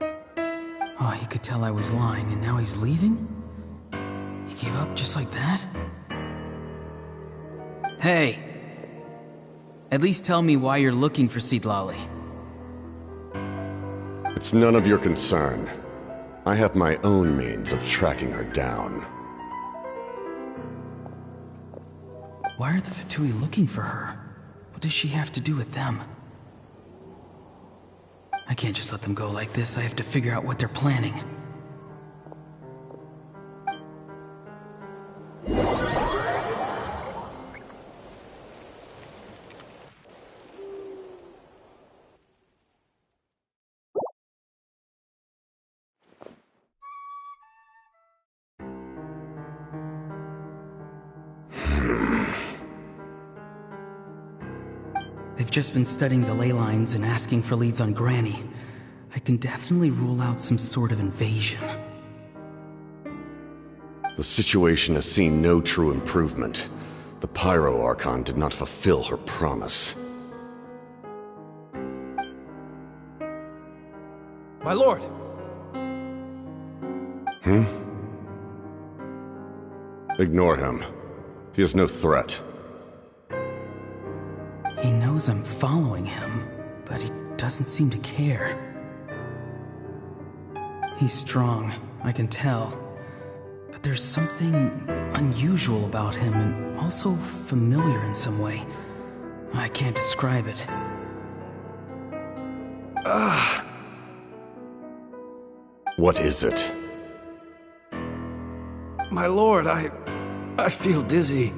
Oh, he could tell I was lying, and now he's leaving? He gave up just like that? Hey! At least tell me why you're looking for Citlali. It's none of your concern. I have my own means of tracking her down. Why are the Fatui looking for her? What does she have to do with them? I can't just let them go like this. I have to figure out what they're planning. They've just been studying the ley lines and asking for leads on Granny. I can definitely rule out some sort of invasion. The situation has seen no true improvement. The Pyro Archon did not fulfill her promise. My lord! Ignore him. He is no threat. He knows I'm following him, but he doesn't seem to care. He's strong, I can tell. But there's something unusual about him and also familiar in some way. I can't describe it. What is it? My lord, I feel dizzy.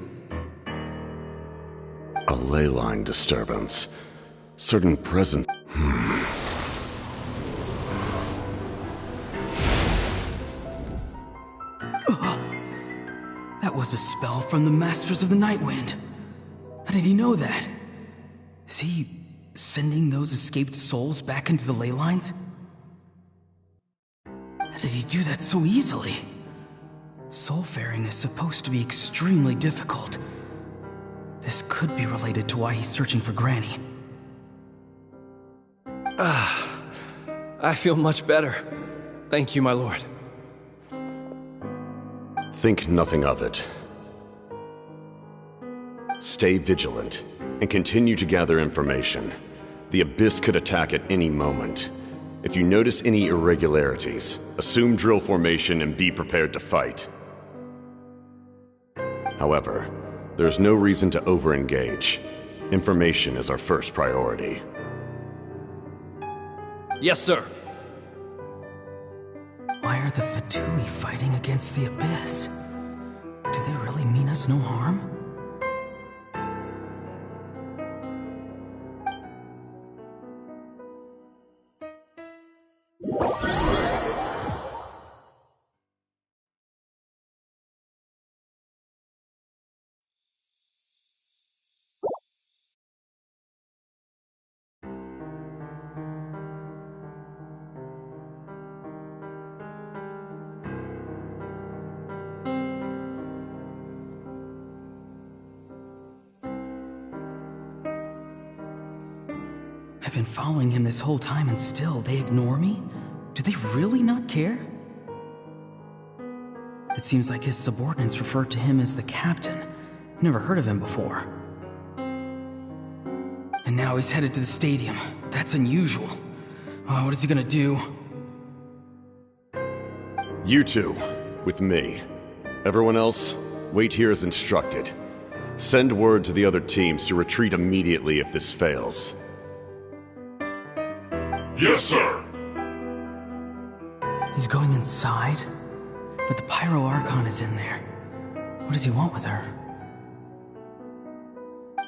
A ley line disturbance. Certain presence. That was a spell from the Masters of the Nightwind. How did he know that? Is he sending those escaped souls back into the ley lines? How did he do that so easily? Soulfaring is supposed to be extremely difficult. This could be related to why he's searching for Granny. I feel much better. Thank you, my lord. Think nothing of it. Stay vigilant, and continue to gather information. The Abyss could attack at any moment. If you notice any irregularities, assume drill formation and be prepared to fight. However, there's no reason to over-engage. Information is our first priority. Yes, sir. Why are the Fatui fighting against the Abyss? Do they really mean us no harm? I've been following him this whole time and still they ignore me? Do they really not care? It seems like his subordinates refer to him as the captain. Never heard of him before. And now he's headed to the stadium. That's unusual. Oh, what is he gonna do? You two, with me. Everyone else, wait here as instructed. Send word to the other teams to retreat immediately if this fails. Yes, sir! He's going inside? But the Pyro Archon is in there. What does he want with her?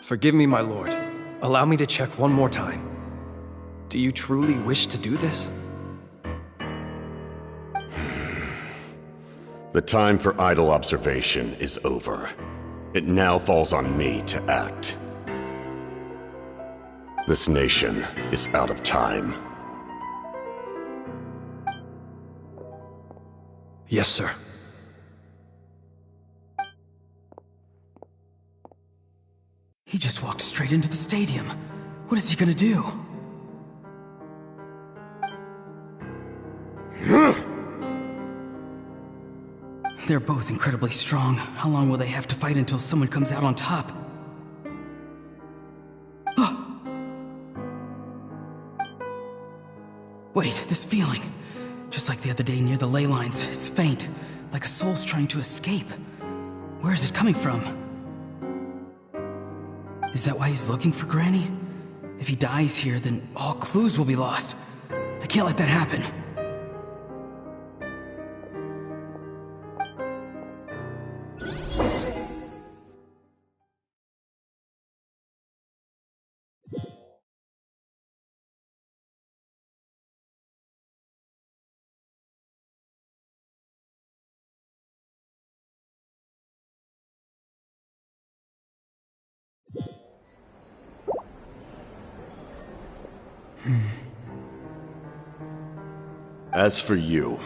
Forgive me, my lord. allow me to check one more time. Do you truly wish to do this? The time for idle observation is over. It now falls on me to act. This nation is out of time. Yes, sir. He just walked straight into the stadium. What is he gonna do? They're both incredibly strong. How long will they have to fight until someone comes out on top? Wait, this feeling. Just like the other day near the ley lines, it's faint, like a soul's trying to escape. Where is it coming from? Is that why he's looking for Granny? If he dies here, then all clues will be lost. I can't let that happen. As for you,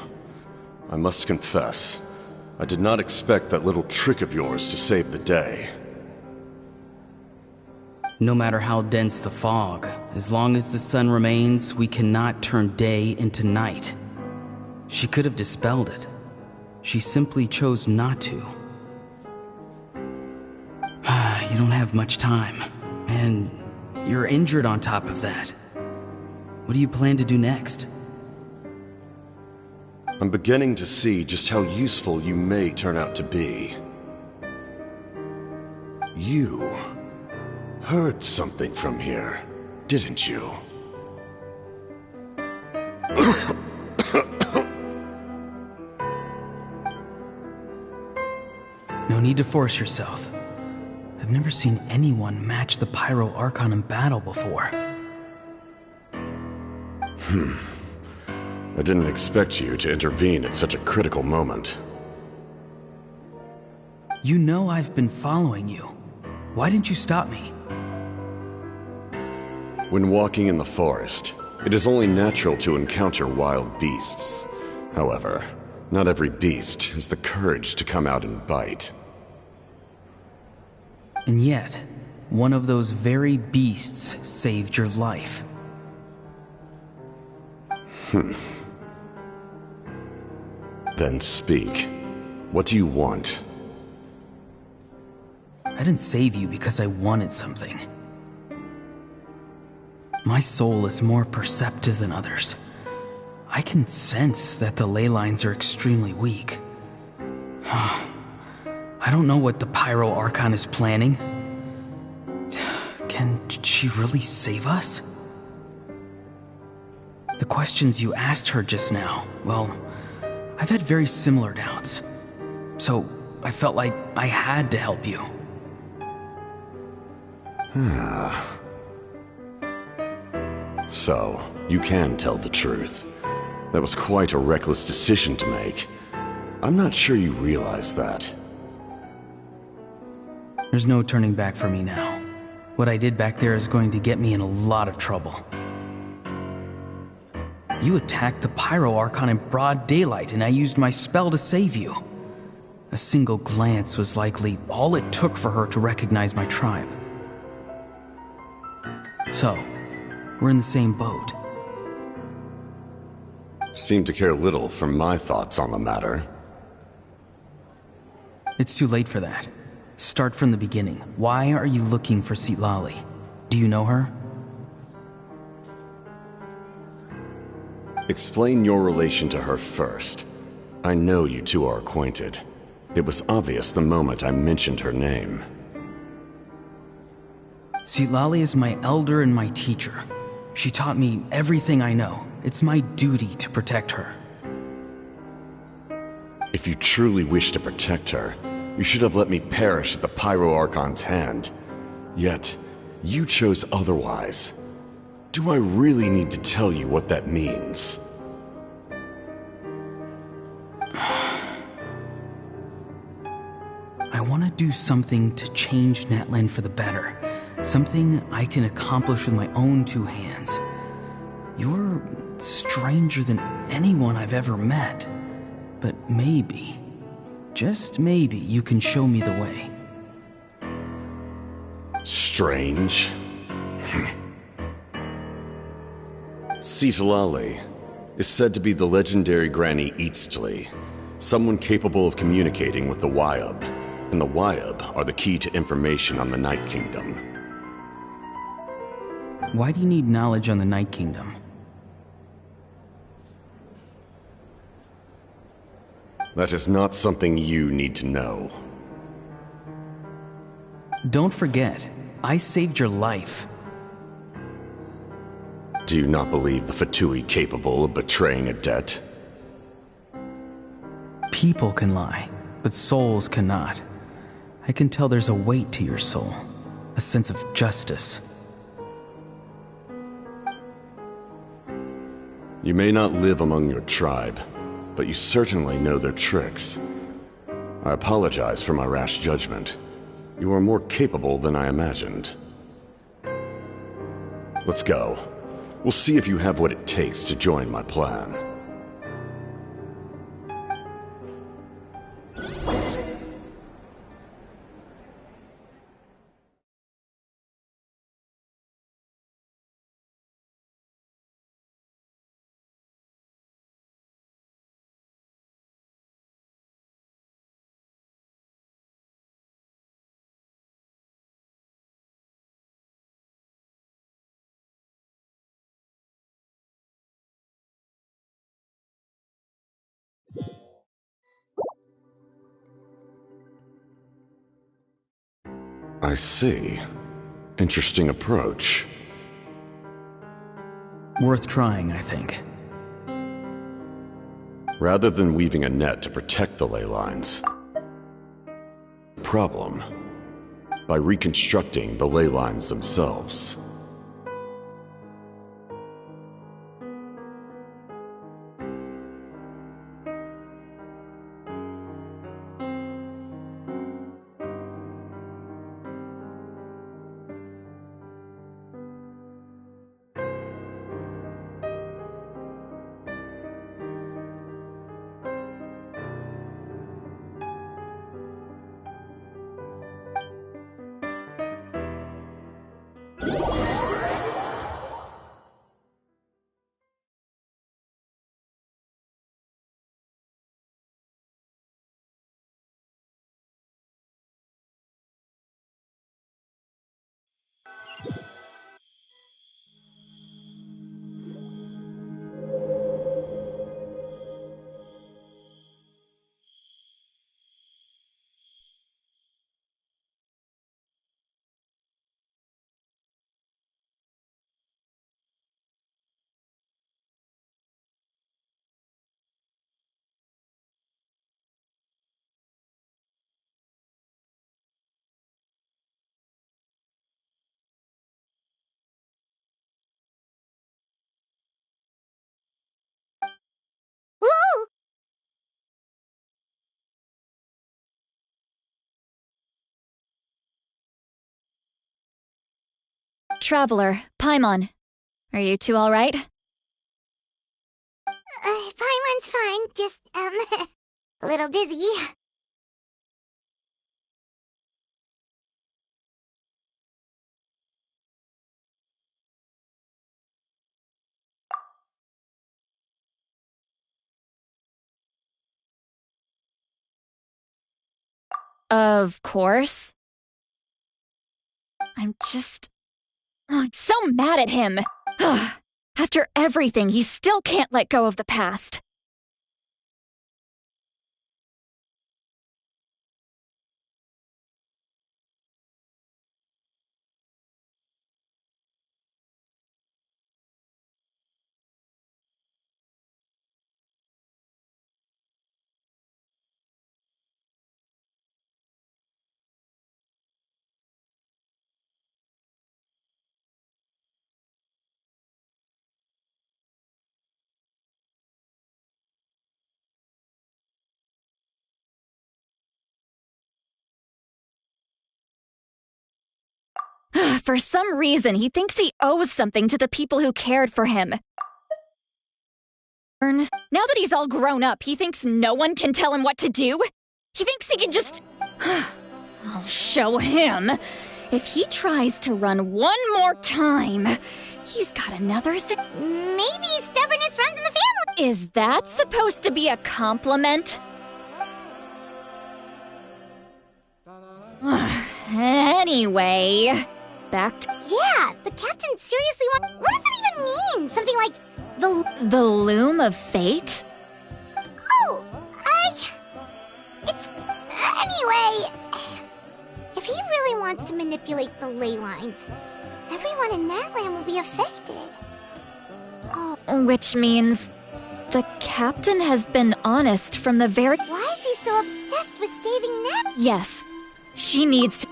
I must confess, I did not expect that little trick of yours to save the day. No matter how dense the fog, as long as the sun remains, we cannot turn day into night. She could have dispelled it. She simply chose not to. You don't have much time, and you're injured on top of that. What do you plan to do next? I'm beginning to see just how useful you may turn out to be. You heard something from here, didn't you? No need to force yourself. I've never seen anyone match the Pyro Archon in battle before. I didn't expect you to intervene at such a critical moment. You know I've been following you. Why didn't you stop me? When walking in the forest, it is only natural to encounter wild beasts. However, not every beast has the courage to come out and bite. And yet, one of those very beasts saved your life. Then speak. What do you want? I didn't save you because I wanted something. My soul is more perceptive than others. I can sense that the ley lines are extremely weak. I don't know what the Pyro Archon is planning. Can she really save us? The questions you asked her just now, well, I've had very similar doubts. So I felt like I had to help you. So, you can tell the truth. That was quite a reckless decision to make. I'm not sure you realize that. There's no turning back for me now. What I did back there is going to get me in a lot of trouble. You attacked the Pyro Archon in broad daylight, and I used my spell to save you. A single glance was likely all it took for her to recognize my tribe. So, we're in the same boat. Seem to care little for my thoughts on the matter. It's too late for that. Start from the beginning. Why are you looking for Citlali? Do you know her? Explain your relation to her first. I know you two are acquainted. It was obvious the moment I mentioned her name. Citlali is my elder and my teacher. She taught me everything I know. It's my duty to protect her. If you truly wish to protect her, you should have let me perish at the Pyro Archon's hand. Yet, You chose otherwise. Do I really need to tell you what that means? I want to do something to change Natlan for the better. Something I can accomplish with my own two hands. You're stranger than anyone I've ever met. But maybe, just maybe, you can show me the way. Strange. Citalali is said to be the legendary Granny Eastly, someone capable of communicating with the Wyab, and the Wyab are the key to information on the Night Kingdom. Why do you need knowledge on the Night Kingdom? That is not something you need to know. Don't forget, I saved your life. Do you not believe the Fatui capable of betraying a debt? People can lie, but souls cannot. I can tell there's a weight to your soul, a sense of justice. You may not live among your tribe, but you certainly know their tricks. I apologize for my rash judgment. You are more capable than I imagined. Let's go. We'll see if you have what it takes to join my plan. I see. Interesting approach. Worth trying, I think. Rather than weaving a net to protect the ley lines. Problem. By reconstructing the ley lines themselves. Woo! Traveler, Paimon. Are you two alright? Paimon's fine, just, a little dizzy. Of course. I'm so mad at him. After everything, he still can't let go of the past. For some reason, he thinks he owes something to the people who cared for him. Now that he's all grown up, he thinks no one can tell him what to do? He thinks he can just... I'll show him. If he tries to run one more time, he's got another thing. Maybe stubbornness runs in the family. Is that supposed to be a compliment? Anyway, back to... Yeah, the captain seriously wants... What does that even mean? Something like the loom of fate? Oh, It's... Anyway... If he really wants to manipulate the ley lines, everyone in Natland will be affected. Oh. Which means... the captain has been honest from the very... Why is he so obsessed with saving Natland? Yes, she needs to...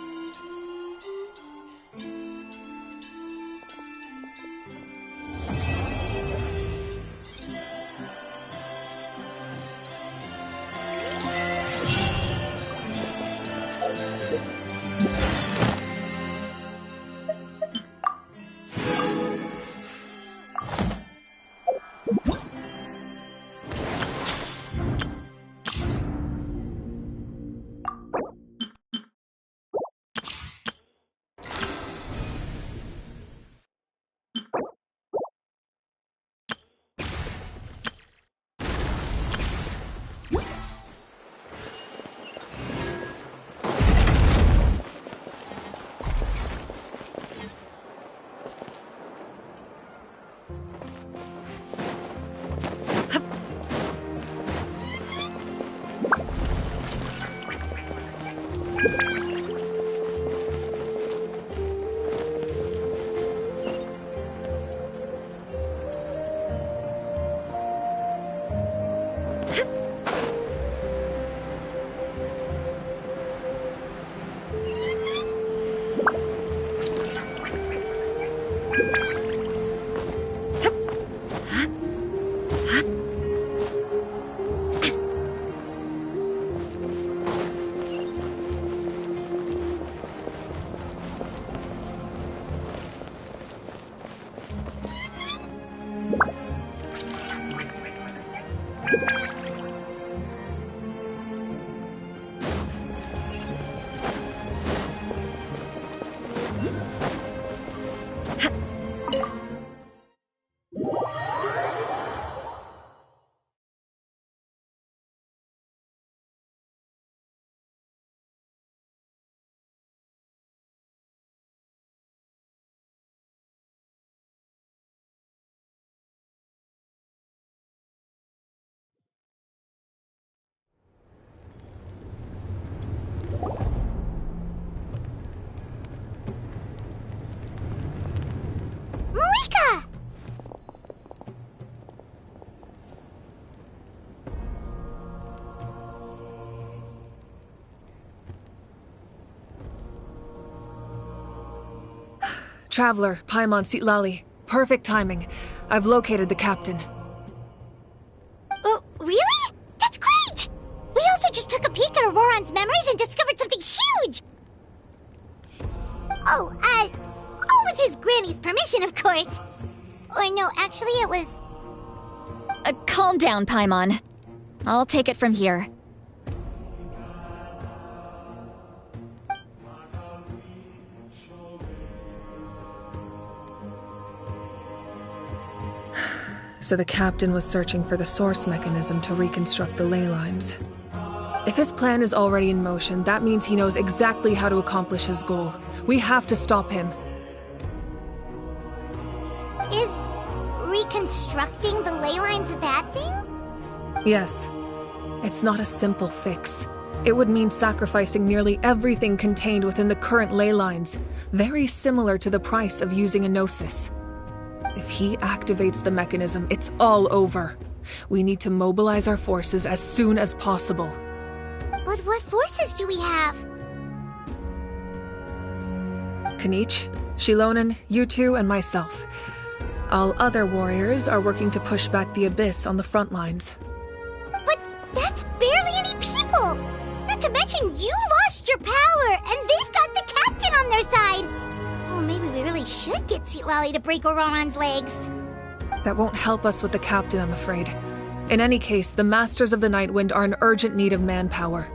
Traveler, Paimon Sitlali. Perfect timing. I've located the captain. Oh, really? That's great! We also just took a peek at Auroron's memories and discovered something huge! Oh, with his granny's permission, of course. Or no, actually it was... Calm down, Paimon. I'll take it from here. So the captain was searching for the source mechanism to reconstruct the ley lines. If his plan is already in motion, that means he knows exactly how to accomplish his goal. We have to stop him. Is reconstructing the ley lines a bad thing? Yes. It's not a simple fix. It would mean sacrificing nearly everything contained within the current ley lines, very similar to the price of using a gnosis. If he activates the mechanism, it's all over. We need to mobilize our forces as soon as possible. But what forces do we have? Kanich, Shilonen, you two, and myself. All other warriors are working to push back the Abyss on the front lines. But that's barely any people! Not to mention you lost your power, and they've got the captain on their side! Oh, maybe should get Lolly to break Auroron's legs. That won't help us with the captain, I'm afraid. In any case, the Masters of the Nightwind are in urgent need of manpower.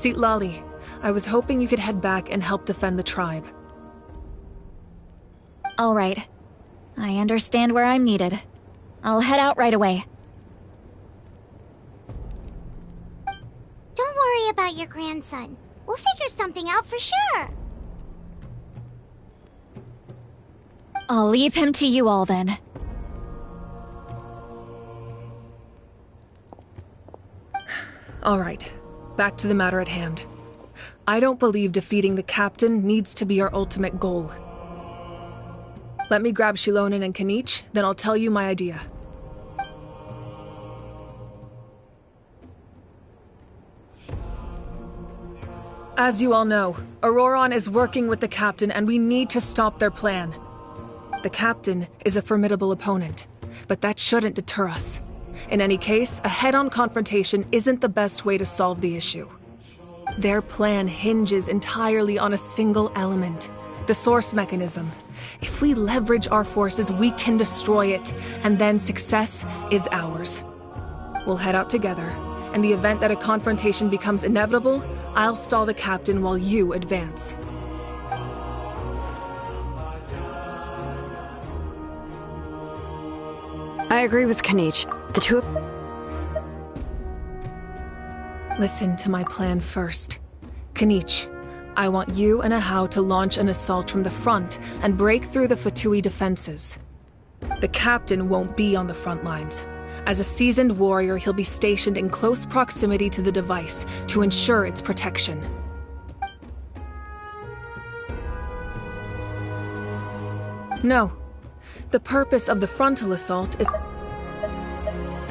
Lolly, I was hoping you could head back and help defend the tribe. All right. I understand where I'm needed. I'll head out right away. Don't worry about your grandson. We'll figure something out for sure. I'll leave him to you all then. All right, back to the matter at hand. I don't believe defeating the captain needs to be our ultimate goal. Let me grab Xilonen and Kanich, then I'll tell you my idea. As you all know, Auroron is working with the captain and we need to stop their plan. The captain is a formidable opponent, but that shouldn't deter us. In any case, a head-on confrontation isn't the best way to solve the issue. Their plan hinges entirely on a single element, the source mechanism. If we leverage our forces, we can destroy it, and then success is ours. We'll head out together. In the event that a confrontation becomes inevitable, I'll stall the captain while you advance. I agree with Kanich. The two... Listen to my plan first. Kanich, I want you and Ahau to launch an assault from the front and break through the Fatui defenses. The captain won't be on the front lines. As a seasoned warrior, he'll be stationed in close proximity to the device to ensure its protection. No. The purpose of the frontal assault is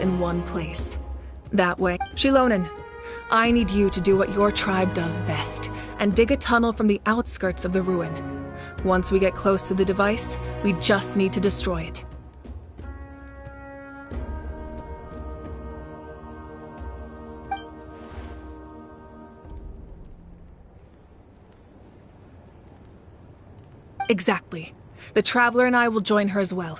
in one place. That way. Xilonen, I need you to do what your tribe does best, and dig a tunnel from the outskirts of the ruin. Once we get close to the device, we just need to destroy it. Exactly. The Traveler and I will join her as well.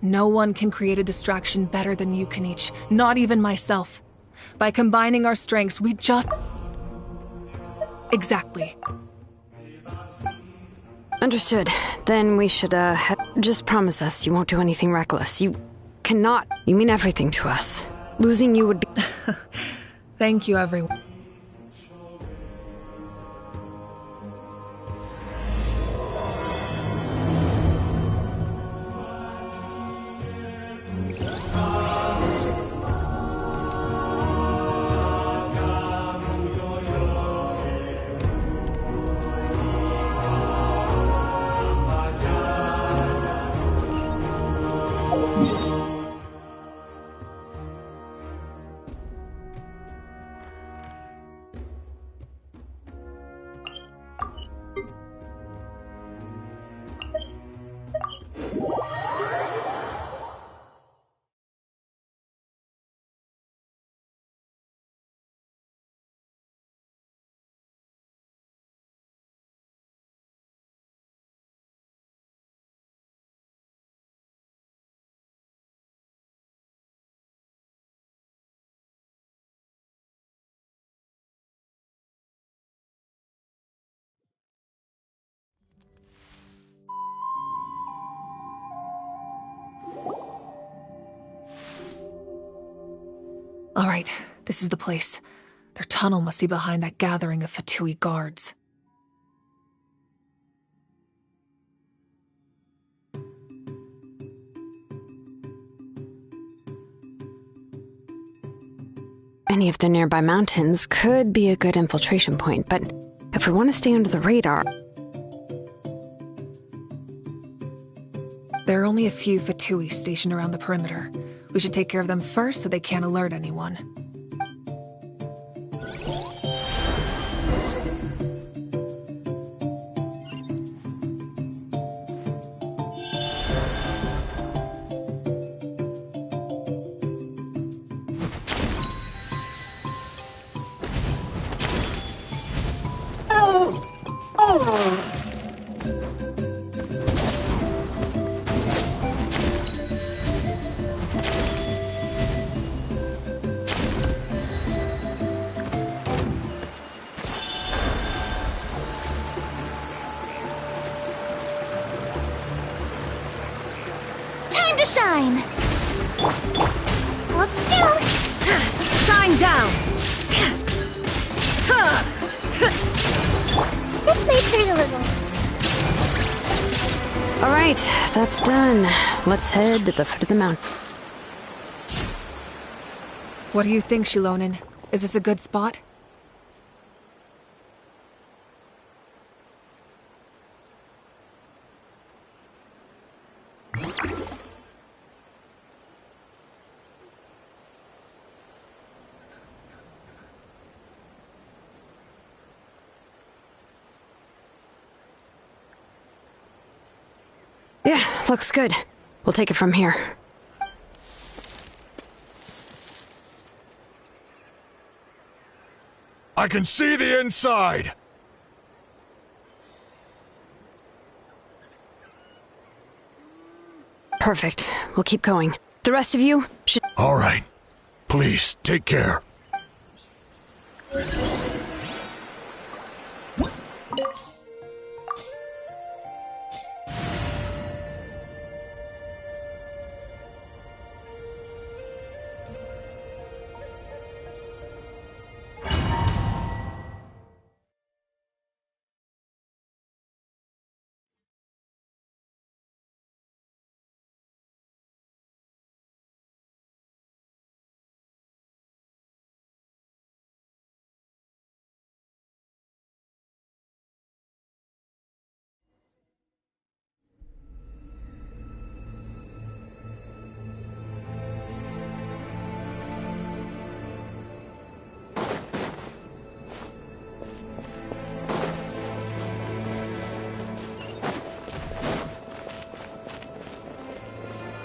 No one can create a distraction better than you, Kanich. Not even myself. By combining our strengths, we just... Exactly. Understood. Then we should, just promise us you won't do anything reckless. You cannot. You mean everything to us. Losing you would be... Thank you, everyone. All right, this is the place. Their tunnel must be behind that gathering of Fatui guards. Any of the nearby mountains could be a good infiltration point, but if we want to stay under the radar... There are only a few Fatui stationed around the perimeter. We should take care of them first so they can't alert anyone. Shine! Hold still! Shine down! This may hurt a little. All right, that's done. Let's head to the foot of the mountain. What do you think, Shilonin? Is this a good spot? Yeah, looks good. We'll take it from here. I can see the inside! Perfect. We'll keep going. The rest of you should... All right. Please, take care.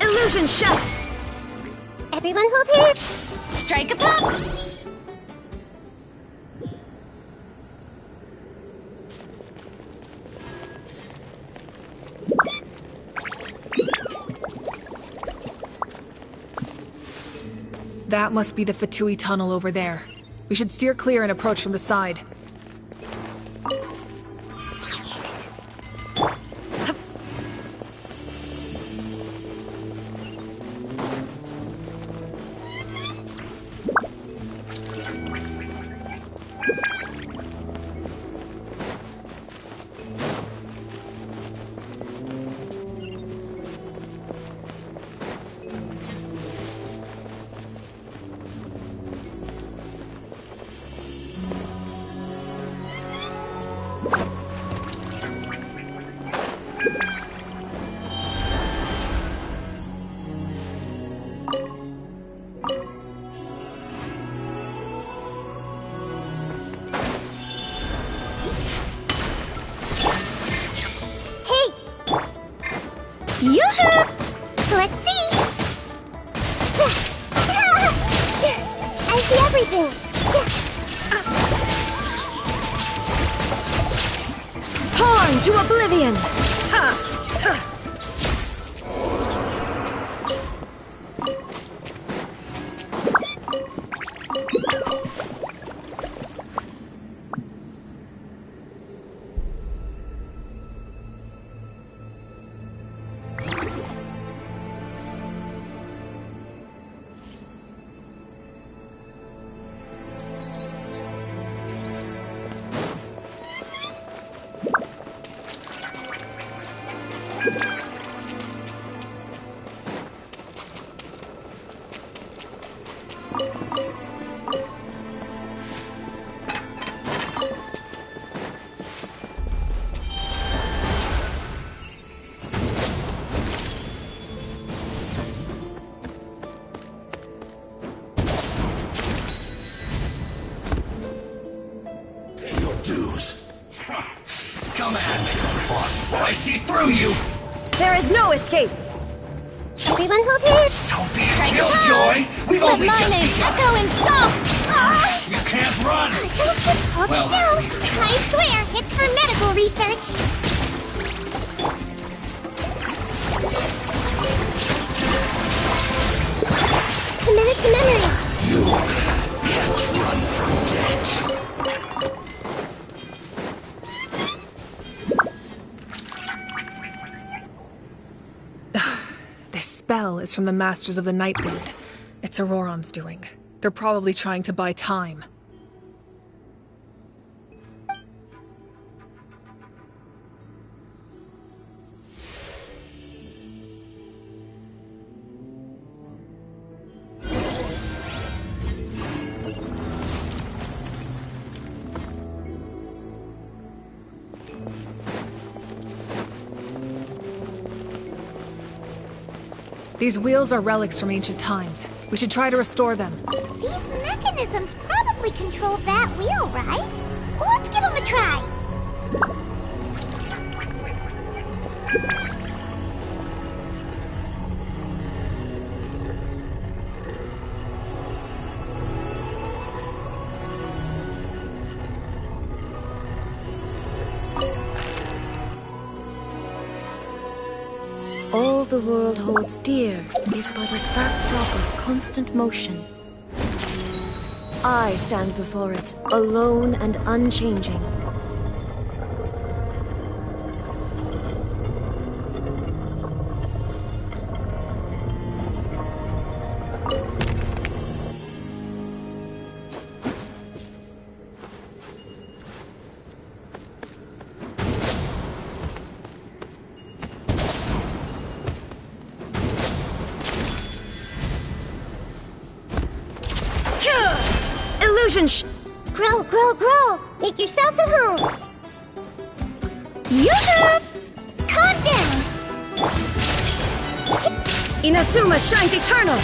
Illusion shot! Everyone hold hands! Strike a pop! That must be the Fatui tunnel over there. We should steer clear and approach from the side. Yoo-hoo! Let's see! I see everything! Torn to oblivion! Ha! through you! There is no escape! Everyone hold hands! Don't be a killjoy! We've Let only my just name begun! echo in song! You can't run! Don't get hold Well, still! I swear, it's for medical research! Committed to memory! You can't run from death. This spell is from the Masters of the Nightwind. It's Auroron's doing. They're probably trying to buy time. These wheels are relics from ancient times. We should try to restore them. These mechanisms probably control that wheel, right? Let's give them a try! All the world holds dear is but a backdrop of constant motion. I stand before it, alone and unchanging. Grow! Make yourselves at home! Yuka! Calm down! Inazuma shines eternal!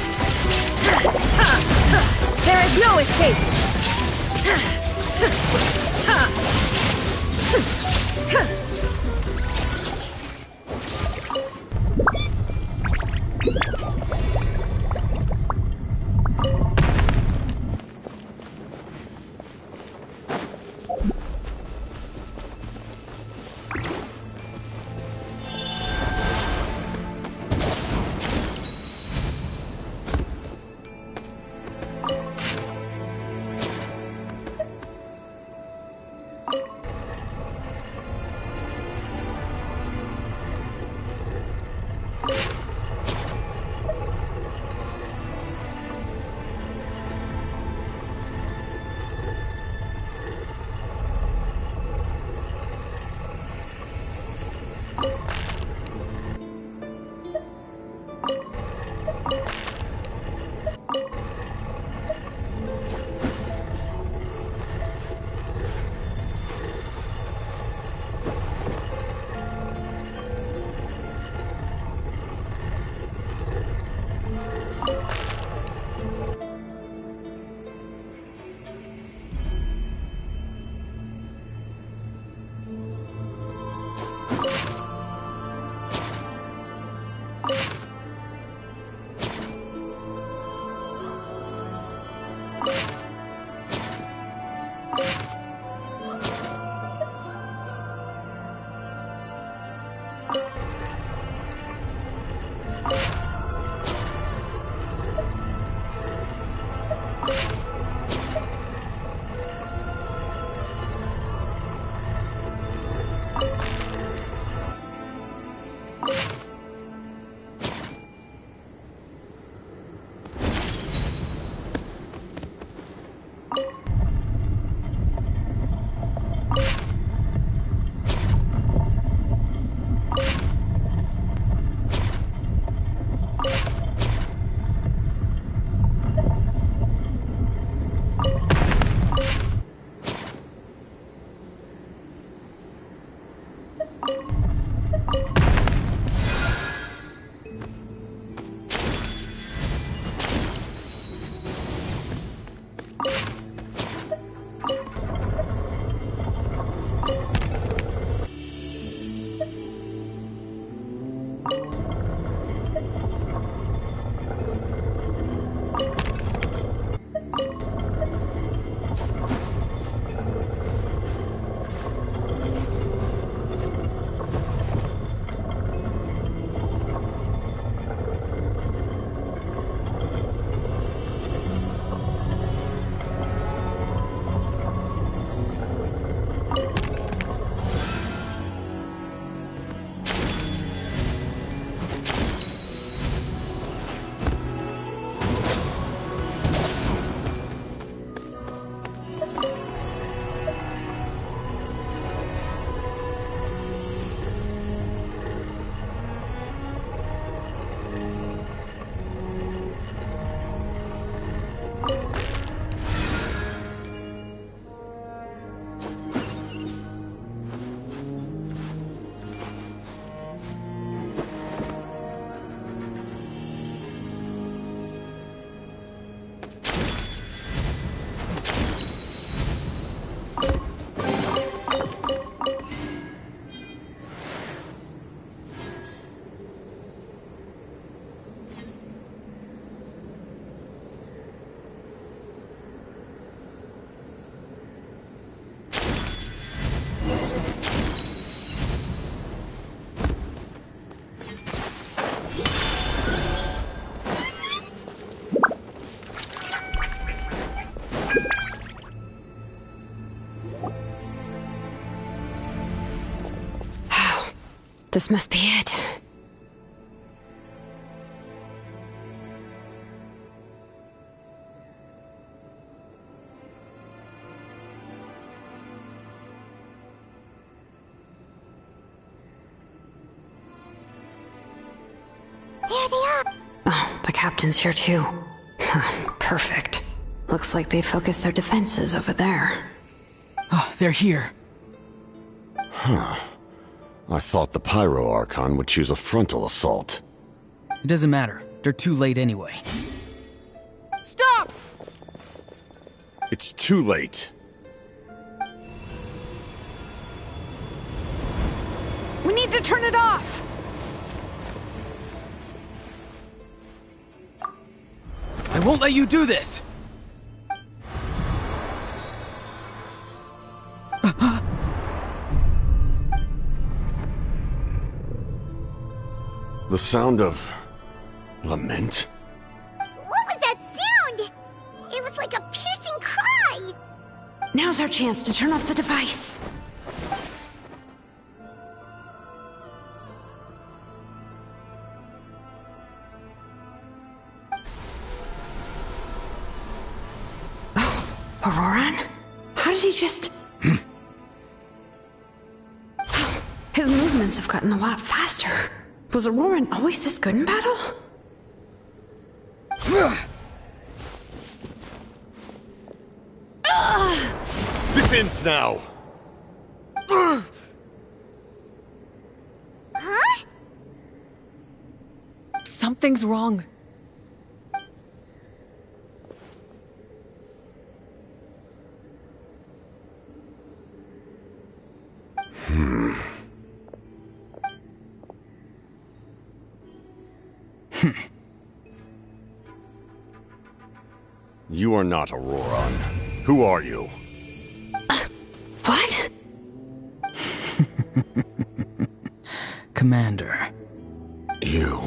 There is no escape! This must be it. There they are. Oh, the captain's here too. Perfect. Looks like they focused their defenses over there. Oh, they're here. Huh. I thought the Pyro Archon would choose a frontal assault. It doesn't matter. They're too late anyway. Stop! It's too late. We need to turn it off! I won't let you do this! The sound of lament? What was that sound? It was like a piercing cry. Now's our chance to turn off the device. Oh, Auroran? How did he just... His movements have gotten a lot faster. Was Auroran always this good in battle? This ends now! Huh? Something's wrong. You are not Auroran. Who are you? What? Commander. You.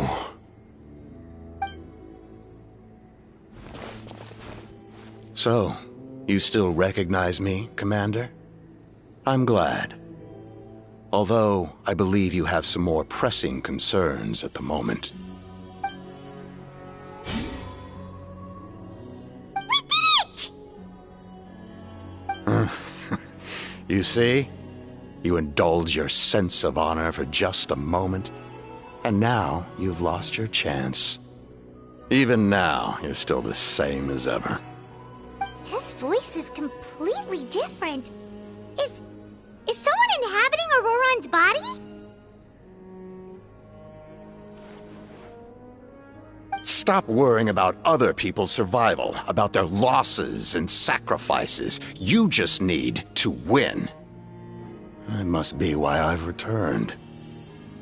So, you still recognize me, Commander? I'm glad. Although, I believe you have some more pressing concerns at the moment. You see? You indulge your sense of honor for just a moment, and now you've lost your chance. Even now, you're still the same as ever. His voice is completely different. Is someone inhabiting Auroran's body? Stop worrying about other people's survival, about their losses and sacrifices. You just need to win. That must be why I've returned.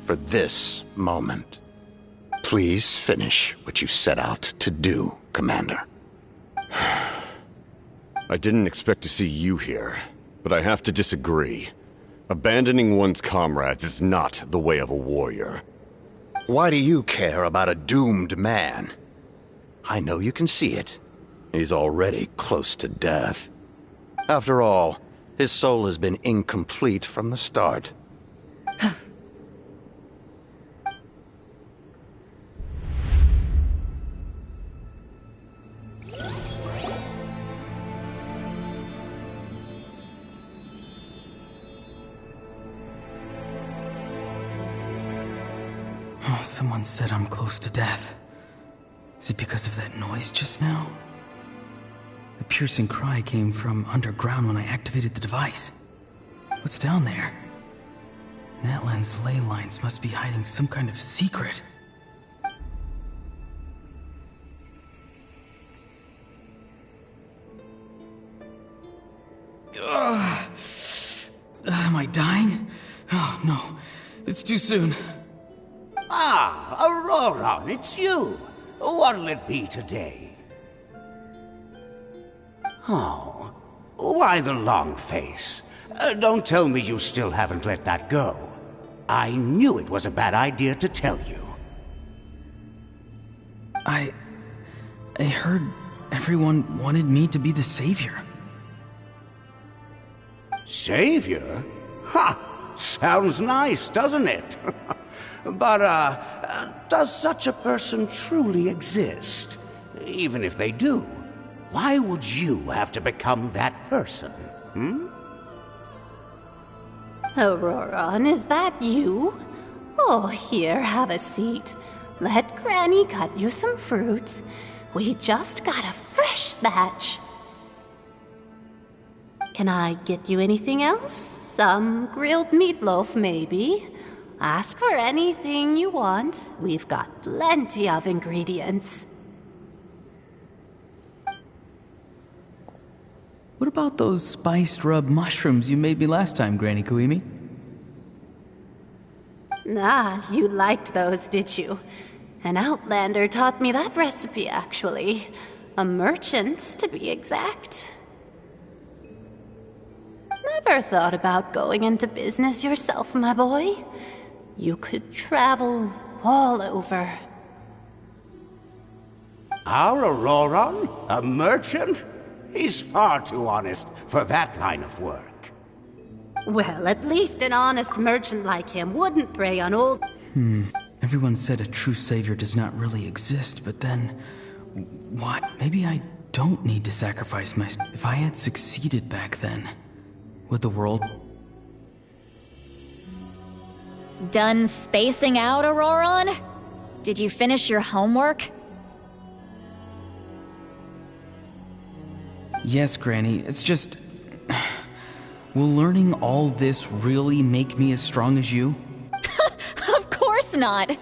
For this moment. Please finish what you set out to do, Commander. I didn't expect to see you here, but I have to disagree. Abandoning one's comrades is not the way of a warrior. Why do you care about a doomed man? I know you can see it. He's already close to death. After all, his soul has been incomplete from the start. Oh, someone said I'm close to death. Is it because of that noise just now? The piercing cry came from underground when I activated the device. What's down there? Natlan's ley lines must be hiding some kind of secret. Ugh. Am I dying? Oh, no. It's too soon. Ah, Auroran, it's you. What'll it be today? Oh, why the long face? Don't tell me you still haven't let that go. I knew it was a bad idea to tell you. I heard everyone wanted me to be the savior. Savior? Ha! Sounds nice, doesn't it? But, does such a person truly exist? Even if they do, why would you have to become that person, Auroron, is that you? Oh, here, have a seat. Let Granny cut you some fruit. We just got a fresh batch. Can I get you anything else? Some grilled meatloaf, maybe? Ask for anything you want. We've got plenty of ingredients. What about those spiced rub mushrooms you made me last time, Granny Kuimi? Ah, you liked those, did you? An outlander taught me that recipe, actually. A merchant, to be exact. Never thought about going into business yourself, my boy? You could travel all over. Our Auroron? A merchant? He's far too honest for that line of work. Well, at least an honest merchant like him wouldn't prey on old... Everyone said a true savior does not really exist, but then... What? Maybe I don't need to sacrifice myself. If I had succeeded back then, would the world... Done spacing out, Auroron? Did you finish your homework? Yes, Granny, it's just... Will learning all this really make me as strong as you? Of course not.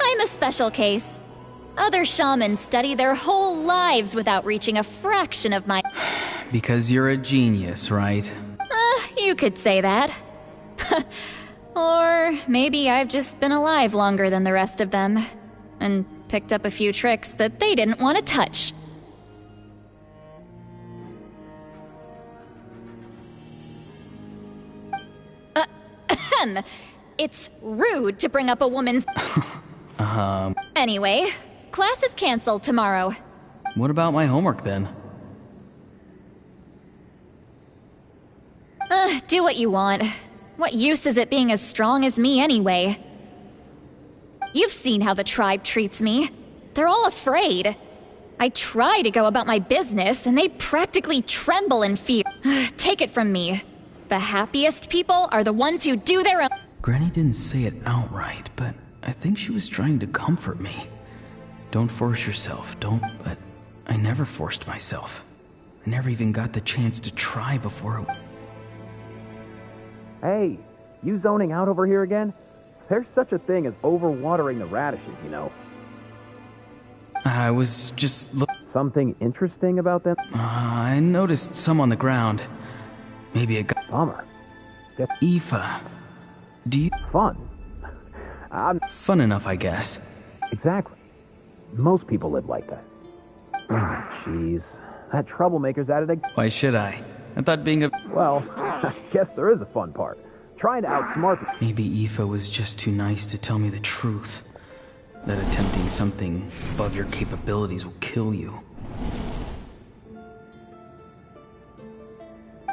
I'm a special case. Other shamans study their whole lives without reaching a fraction of my... Because you're a genius, right? You could say that. Or maybe I've just been alive longer than the rest of them, and picked up a few tricks that they didn't want to touch. It's rude to bring up a woman's... Anyway, class is canceled tomorrow. What about my homework, then? Do what you want. What use is it being as strong as me anyway? You've seen how the tribe treats me. They're all afraid. I try to go about my business, and they practically tremble in fear. Take it from me. The happiest people are the ones who do their own... Granny didn't say it outright, but I think she was trying to comfort me. Don't force yourself, but I never forced myself. I never even got the chance to try before it... Hey, you zoning out over here again? There's such a thing as overwatering the radishes, you know. I was just... Something interesting about them? I noticed some on the ground. Maybe a... Bummer. Aoife, do you... Fun. Fun enough, I guess. Exactly. Most people live like that. Jeez. That troublemaker's at it again. Why should I? I thought being a... Well, I guess there is a fun part. Trying to outsmart me. Maybe Aoife was just too nice to tell me the truth. That attempting something above your capabilities will kill you.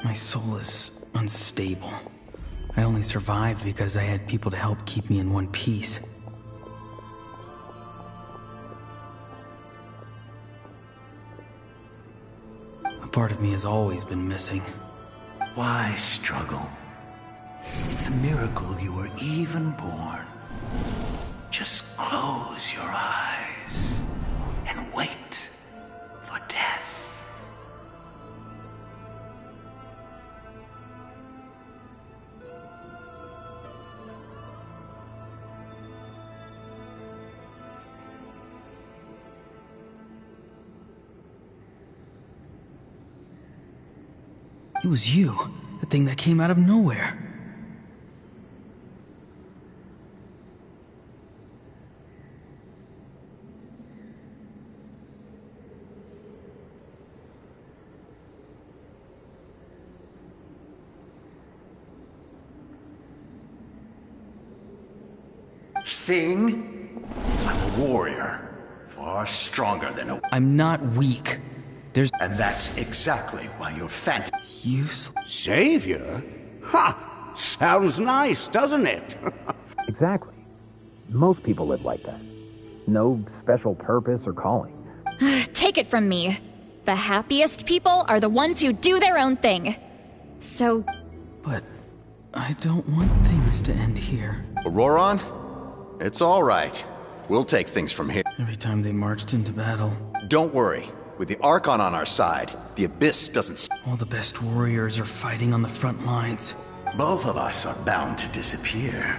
My soul is unstable. I only survived because I had people to help keep me in one piece. A part of me has always been missing. Why struggle? It's a miracle you were even born. Just close your eyes and wait for death. It was you, the thing that came out of nowhere. Thing? I'm a warrior. Far stronger than a... I'm not weak. There's... And that's exactly why you're Useless. Savior? Ha! Sounds nice, doesn't it? Exactly. Most people live like that. No special purpose or calling. Take it from me. The happiest people are the ones who do their own thing. So... But I don't want things to end here. Auroron? It's all right. We'll take things from here. Every time they marched into battle... Don't worry. With the Archon on our side, the Abyss doesn't... All the best warriors are fighting on the front lines. Both of us are bound to disappear.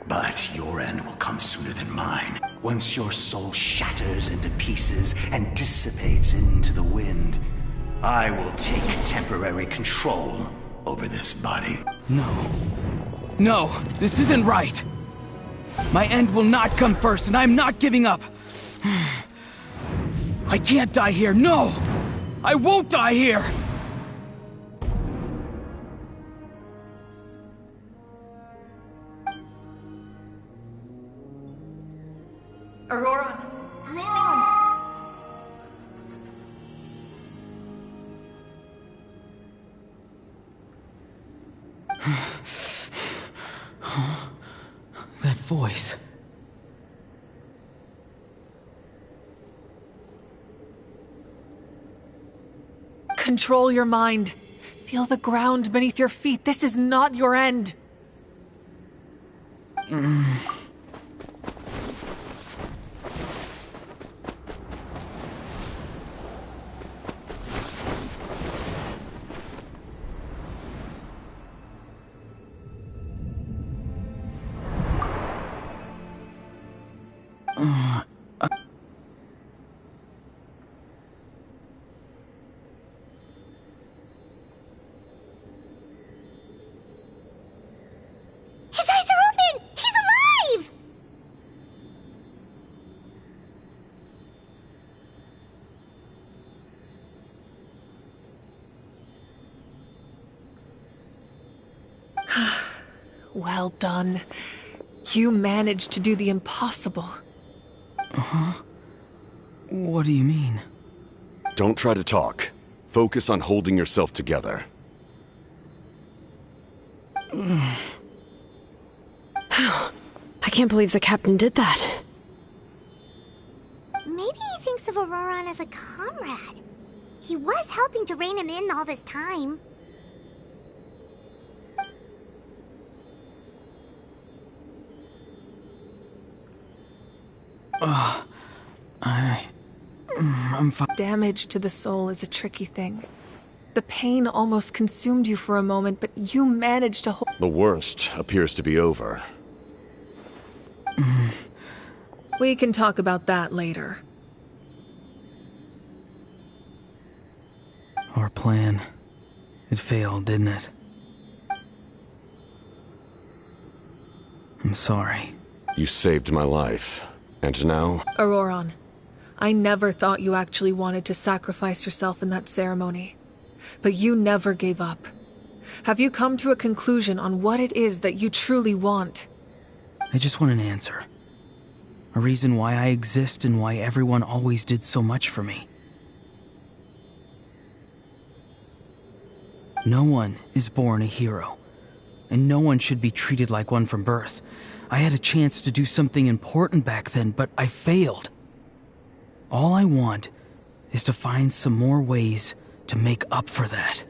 But your end will come sooner than mine. Once your soul shatters into pieces and dissipates into the wind, I will take temporary control over this body. No. No, this isn't right. My end will not come first, and I'm not giving up. I can't die here, no! I won't die here! Auroron! Auroron! That voice. Control your mind. Feel the ground beneath your feet. This is not your end. His eyes are open! He's alive! Well done. You managed to do the impossible. Uh-huh. What do you mean? Don't try to talk. Focus on holding yourself together. I can't believe the captain did that. Maybe he thinks of Auroron as a comrade. He was helping to rein him in all this time. I'm fine. Damage to the soul is a tricky thing. The pain almost consumed you for a moment, but you managed to hold... The worst appears to be over. We can talk about that later. Our plan. It failed, didn't it? I'm sorry. You saved my life. And now? Auroron, I never thought you actually wanted to sacrifice yourself in that ceremony. But you never gave up. Have you come to a conclusion on what it is that you truly want? I just want an answer. A reason why I exist and why everyone always did so much for me. No one is born a hero, and no one should be treated like one from birth. I had a chance to do something important back then, but I failed. All I want is to find some more ways to make up for that.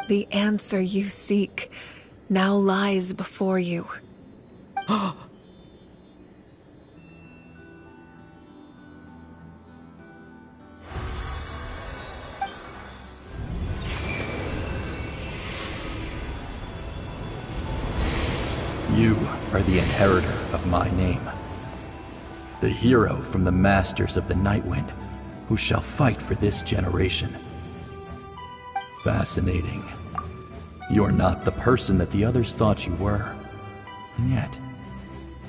The answer you seek now lies before you. You are the inheritor of my name. The hero from the Masters of the Nightwind, who shall fight for this generation. Fascinating. You're not the person that the others thought you were. And yet,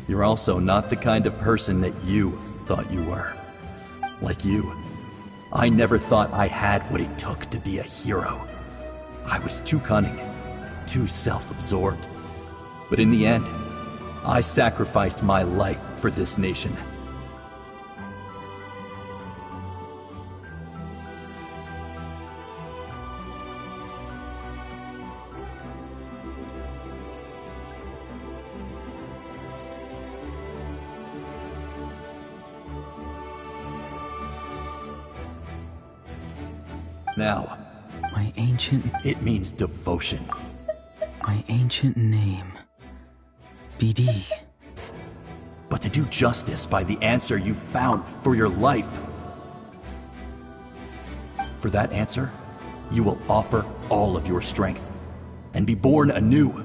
you're also not the kind of person that you thought you were. Like you, I never thought I had what it took to be a hero. I was too cunning, too self-absorbed. But in the end, I sacrificed my life for this nation. Now. My ancient... It means devotion. My ancient name. BD. But to do justice by the answer you found for your life. For that answer, you will offer all of your strength and be born anew.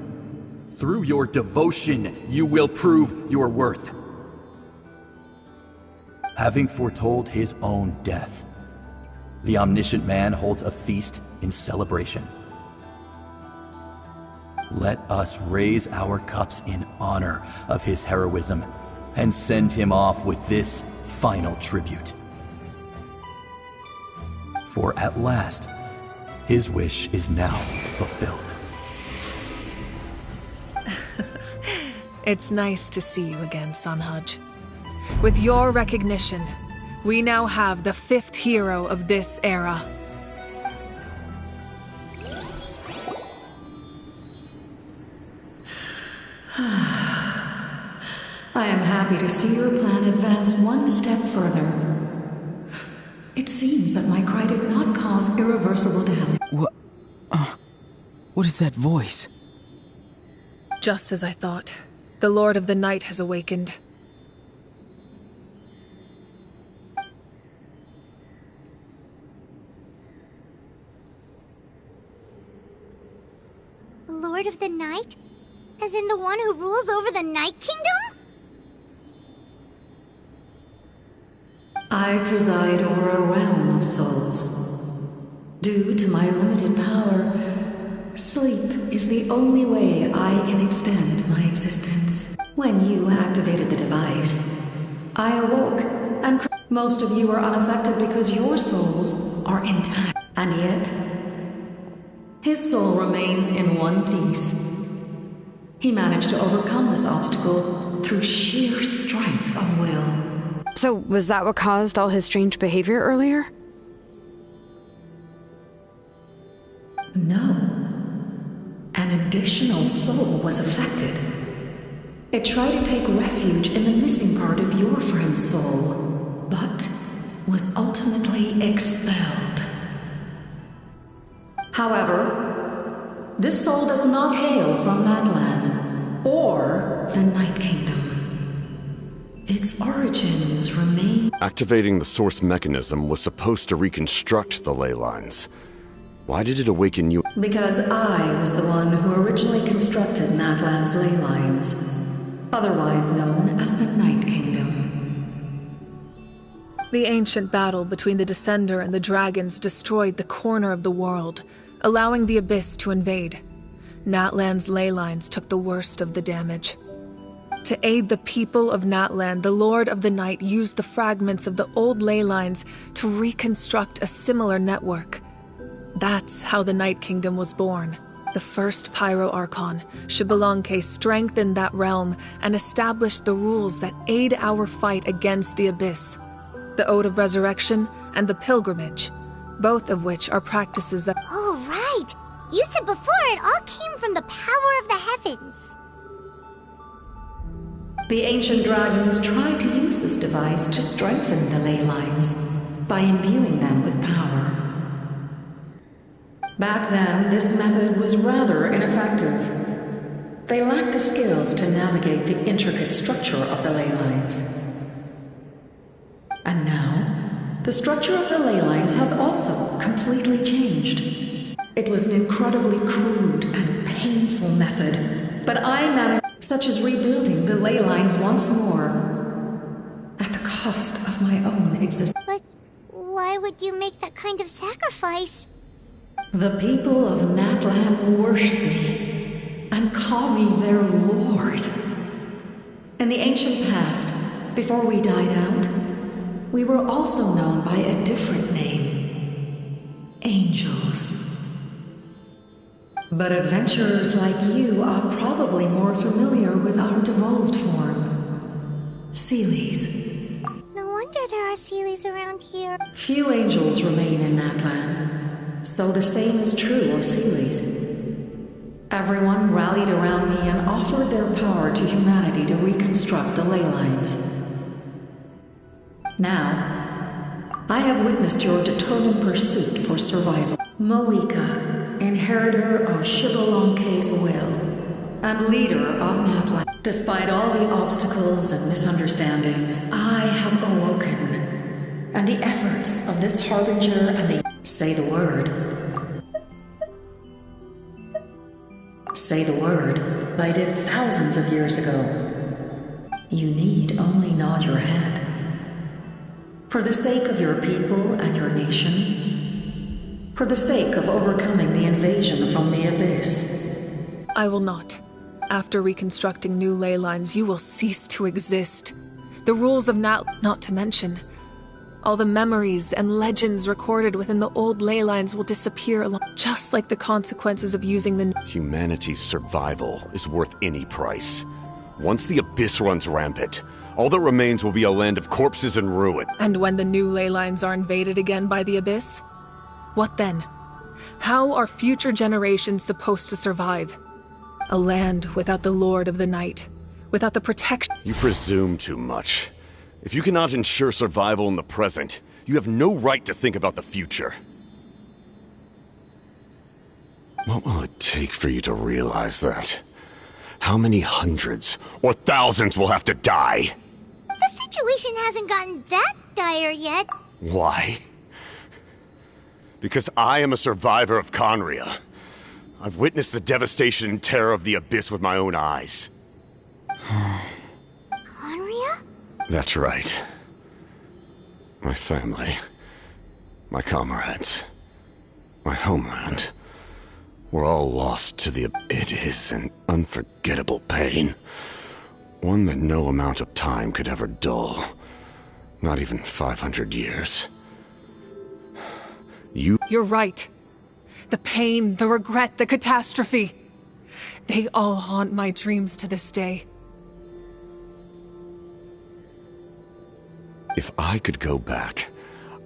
Through your devotion, you will prove your worth. Having foretold his own death, the omniscient man holds a feast in celebration. Let us raise our cups in honor of his heroism and send him off with this final tribute. For at last, his wish is now fulfilled. It's nice to see you again, Sunhudge. With your recognition, we now have the 5th hero of this era. I am happy to see your plan advance one step further. It seems that my cry did not cause irreversible damage. What is that voice? Just as I thought. The Lord of the Night has awakened. The Lord of the Night? As in the one who rules over the Night Kingdom? I preside over a realm of souls. Due to my limited power, sleep is the only way I can extend my existence. When you activated the device, I awoke, and most of you are unaffected because your souls are intact. And yet, his soul remains in one piece. He managed to overcome this obstacle through sheer strength of will. So, was that what caused all his strange behavior earlier? No. An additional soul was affected. It tried to take refuge in the missing part of your friend's soul, but was ultimately expelled. However, this soul does not hail from Natlan or the Night Kingdom. Its origins remain... Activating the source mechanism was supposed to reconstruct the ley lines. Why did it awaken you? Because I was the one who originally constructed Natlan's ley lines, otherwise known as the Night Kingdom. The ancient battle between the Descender and the dragons destroyed the corner of the world, allowing the Abyss to invade. Natlan's ley lines took the worst of the damage. To aid the people of Natlan, the Lord of the Night used the fragments of the old ley lines to reconstruct a similar network. That's how the Night Kingdom was born. The first Pyro Archon, Xbalanque, strengthened that realm and established the rules that aid our fight against the Abyss. The Ode of Resurrection and the Pilgrimage, both of which are practices that... Oh, right! You said before it all came from the power of the heavens. The ancient dragons tried to use this device to strengthen the ley lines by imbuing them with power. Back then, this method was rather ineffective. They lacked the skills to navigate the intricate structure of the ley lines. And now, the structure of the ley lines has also completely changed. It was an incredibly crude and painful method, but I managed, such as rebuilding the ley lines once more, at the cost of my own existence. But why would you make that kind of sacrifice? The people of Natlan worship me and call me their lord. In the ancient past, before we died out, we were also known by a different name. Angels. But adventurers like you are probably more familiar with our devolved form. Seelies. No wonder there are Seelies around here. Few angels remain in Natlan, so the same is true of Seelies. Everyone rallied around me and offered their power to humanity to reconstruct the ley lines. Now, I have witnessed your determined pursuit for survival. Moika, inheritor of Shibalonke's will, and leader of Natlan. Despite all the obstacles and misunderstandings, I have awoken. And the efforts of this harbinger and the... Say the word. Say the word. I did thousands of years ago. You need only nod your head. For the sake of your people and your nation. For the sake of overcoming the invasion from the Abyss. I will not. After reconstructing new ley lines, you will cease to exist. The rules of not to mention. All the memories and legends recorded within the old ley lines will disappear along, just like the consequences of using the... Humanity's survival is worth any price. Once the Abyss runs rampant, all that remains will be a land of corpses and ruin. And when the new ley lines are invaded again by the Abyss? What then? How are future generations supposed to survive? A land without the Lord of the Night, without the protection... You presume too much. If you cannot ensure survival in the present, you have no right to think about the future. What will it take for you to realize that? How many hundreds or thousands will have to die? The situation hasn't gotten that dire yet. Why? Because I am a survivor of Conria. I've witnessed the devastation and terror of the Abyss with my own eyes. Conria? That's right. My family, my comrades, my homeland, were all lost to the... It is an unforgettable pain. One that no amount of time could ever dull. Not even 500 years. You're right. The pain, the regret, the catastrophe. They all haunt my dreams to this day. If I could go back,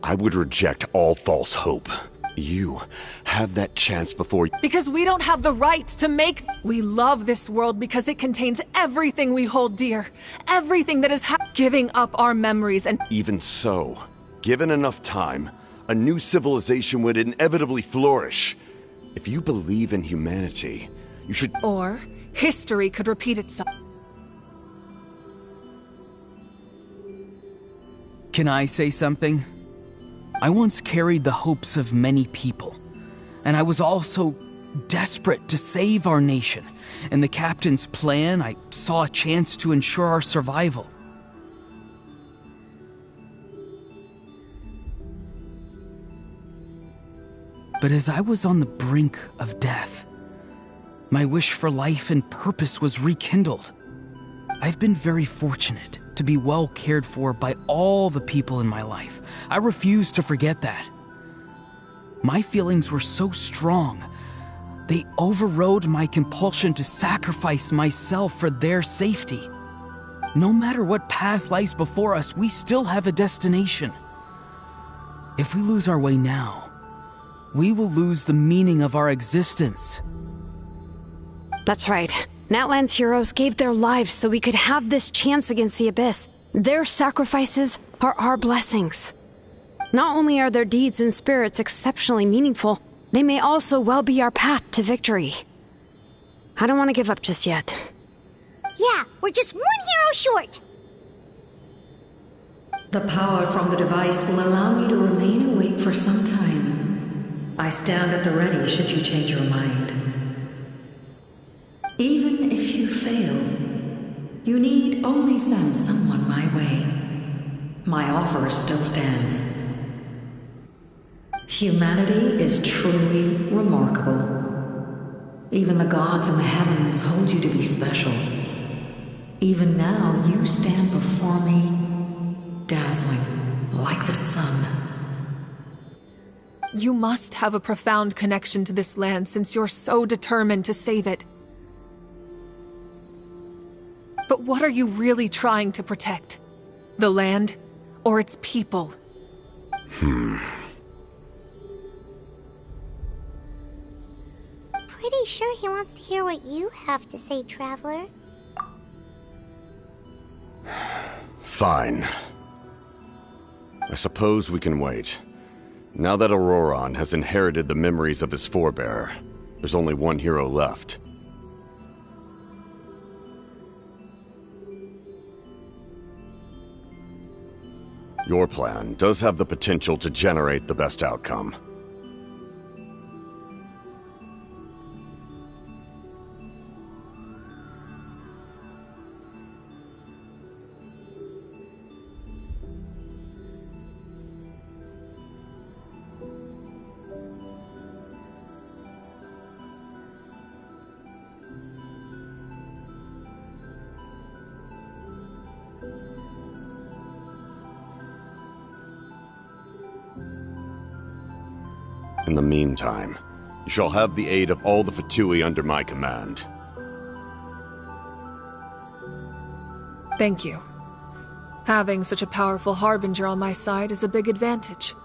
I would reject all false hope. You have that chance before... Because we don't have the right to make... We love this world because it contains everything we hold dear. Everything that is giving up our memories and... Even so, given enough time, a new civilization would inevitably flourish. If you believe in humanity, you should... Or history could repeat itself. Can I say something? I once carried the hopes of many people, and I was also desperate to save our nation. In the captain's plan, I saw a chance to ensure our survival. But as I was on the brink of death, my wish for life and purpose was rekindled. I've been very fortunate to be well cared for by all the people in my life. I refuse to forget that. My feelings were so strong, they overrode my compulsion to sacrifice myself for their safety. No matter what path lies before us, we still have a destination. If we lose our way now, we will lose the meaning of our existence. That's right. Natlan's heroes gave their lives so we could have this chance against the Abyss. Their sacrifices are our blessings. Not only are their deeds and spirits exceptionally meaningful, they may also well be our path to victory. I don't want to give up just yet. Yeah, we're just one hero short. The power from the device will allow me to remain awake for some time. I stand at the ready should you change your mind. Even if you fail, you need only send someone my way. My offer still stands. Humanity is truly remarkable. Even the gods in the heavens hold you to be special. Even now, you stand before me, dazzling like the sun. You must have a profound connection to this land since you're so determined to save it. But what are you really trying to protect? The land or its people? Pretty sure he wants to hear what you have to say, Traveler. Fine. I suppose we can wait. Now that Auroran has inherited the memories of his forebear, there's only one hero left. Your plan does have the potential to generate the best outcome. In the meantime, you shall have the aid of all the Fatui under my command. Thank you. Having such a powerful harbinger on my side is a big advantage.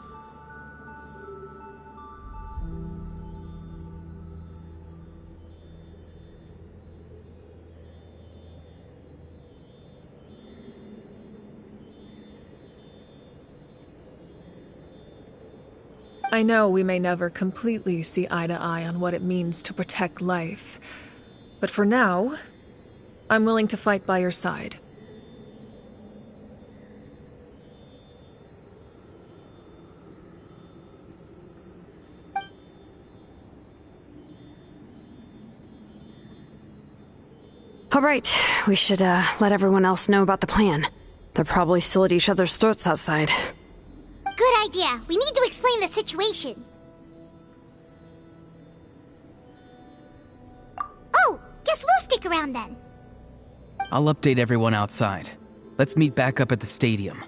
I know we may never completely see eye to eye on what it means to protect life, but for now, I'm willing to fight by your side. All right, we should let everyone else know about the plan. They're probably still at each other's throats outside. Good idea. We need to explain the situation. Oh, guess we'll stick around then. I'll update everyone outside. Let's meet back up at the stadium.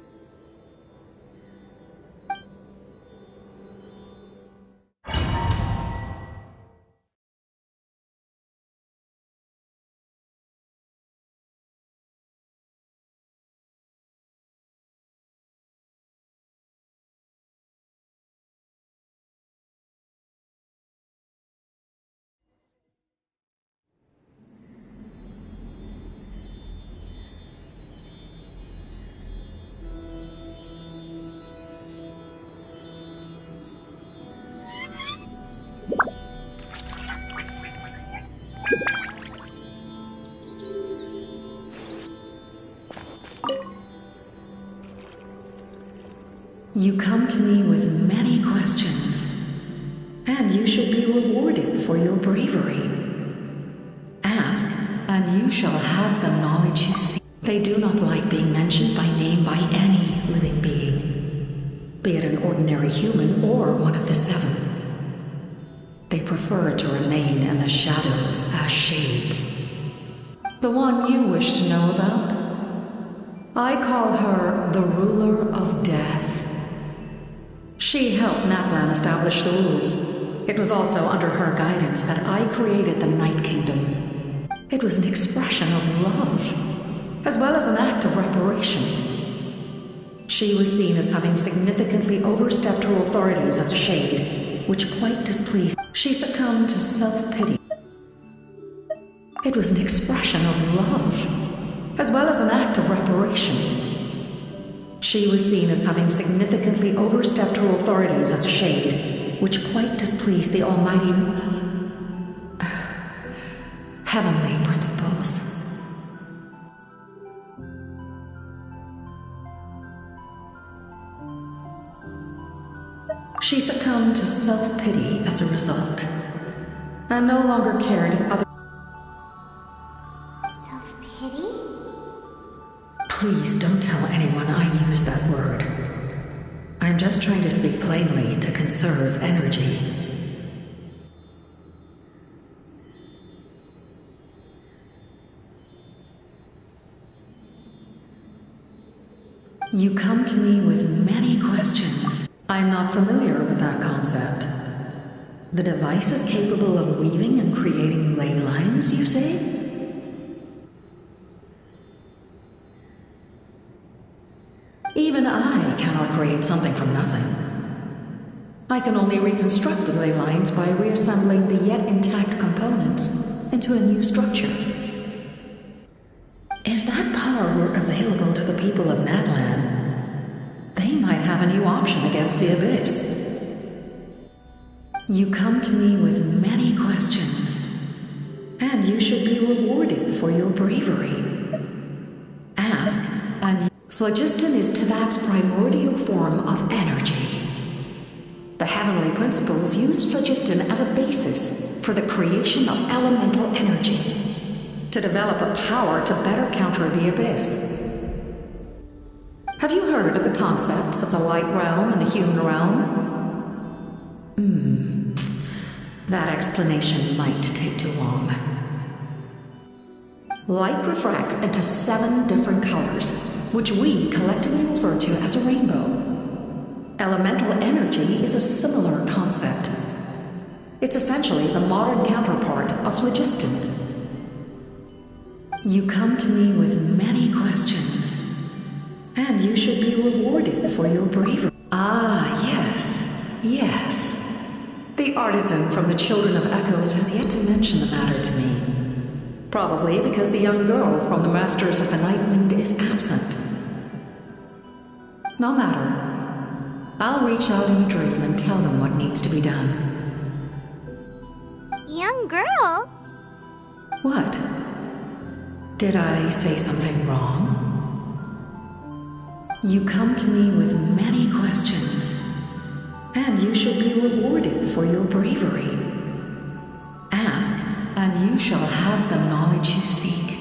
You come to me with many questions, and you should be rewarded for your bravery. Ask, and you shall have the knowledge you seek. They do not like being mentioned by name by any living being, be it an ordinary human or one of the seven. They prefer to remain in the shadows as shades. The one you wish to know about? I call her the ruler of death. She helped Natlan establish the rules. It was also under her guidance that I created the Night Kingdom. It was an expression of love, as well as an act of reparation. She was seen as having significantly overstepped her authorities as a shade, which quite displeased. She succumbed to self-pity. It was an expression of love, as well as an act of reparation. She was seen as having significantly overstepped her authorities as a shade, which quite displeased the almighty heavenly principles. She succumbed to self-pity as a result, and no longer cared if other... Self-pity? Please don't tell anyone I used that word. I'm just trying to speak plainly to conserve energy. You come to me with many questions. I'm not familiar with that concept. The device is capable of weaving and creating ley lines, you say? Even I cannot create something from nothing. I can only reconstruct the ley lines by reassembling the yet intact components into a new structure. If that power were available to the people of Natlan, they they might have a new option against the Abyss. You come to me with many questions, and you should be rewarded for your bravery. Ask, and phlogiston is Teyvat's primordial form of energy. The heavenly principles used phlogiston as a basis for the creation of elemental energy, to develop a power to better counter the Abyss. Have you heard of the concepts of the light realm and the human realm? That explanation might take too long. Light refracts into 7 different colors, which we collectively refer to as a rainbow. Elemental energy is a similar concept. It's essentially the modern counterpart of phlogiston. You come to me with many questions, and you should be rewarded for your bravery. Ah, yes, yes. The artisan from the Children of Echoes has yet to mention the matter to me. Probably because the young girl from the Masters of the Nightwind is absent. No matter. I'll reach out in a dream and tell them what needs to be done. Young girl? What? Did I say something wrong? You come to me with many questions, and you should be rewarded for your bravery. Ask, and you shall have the knowledge you seek.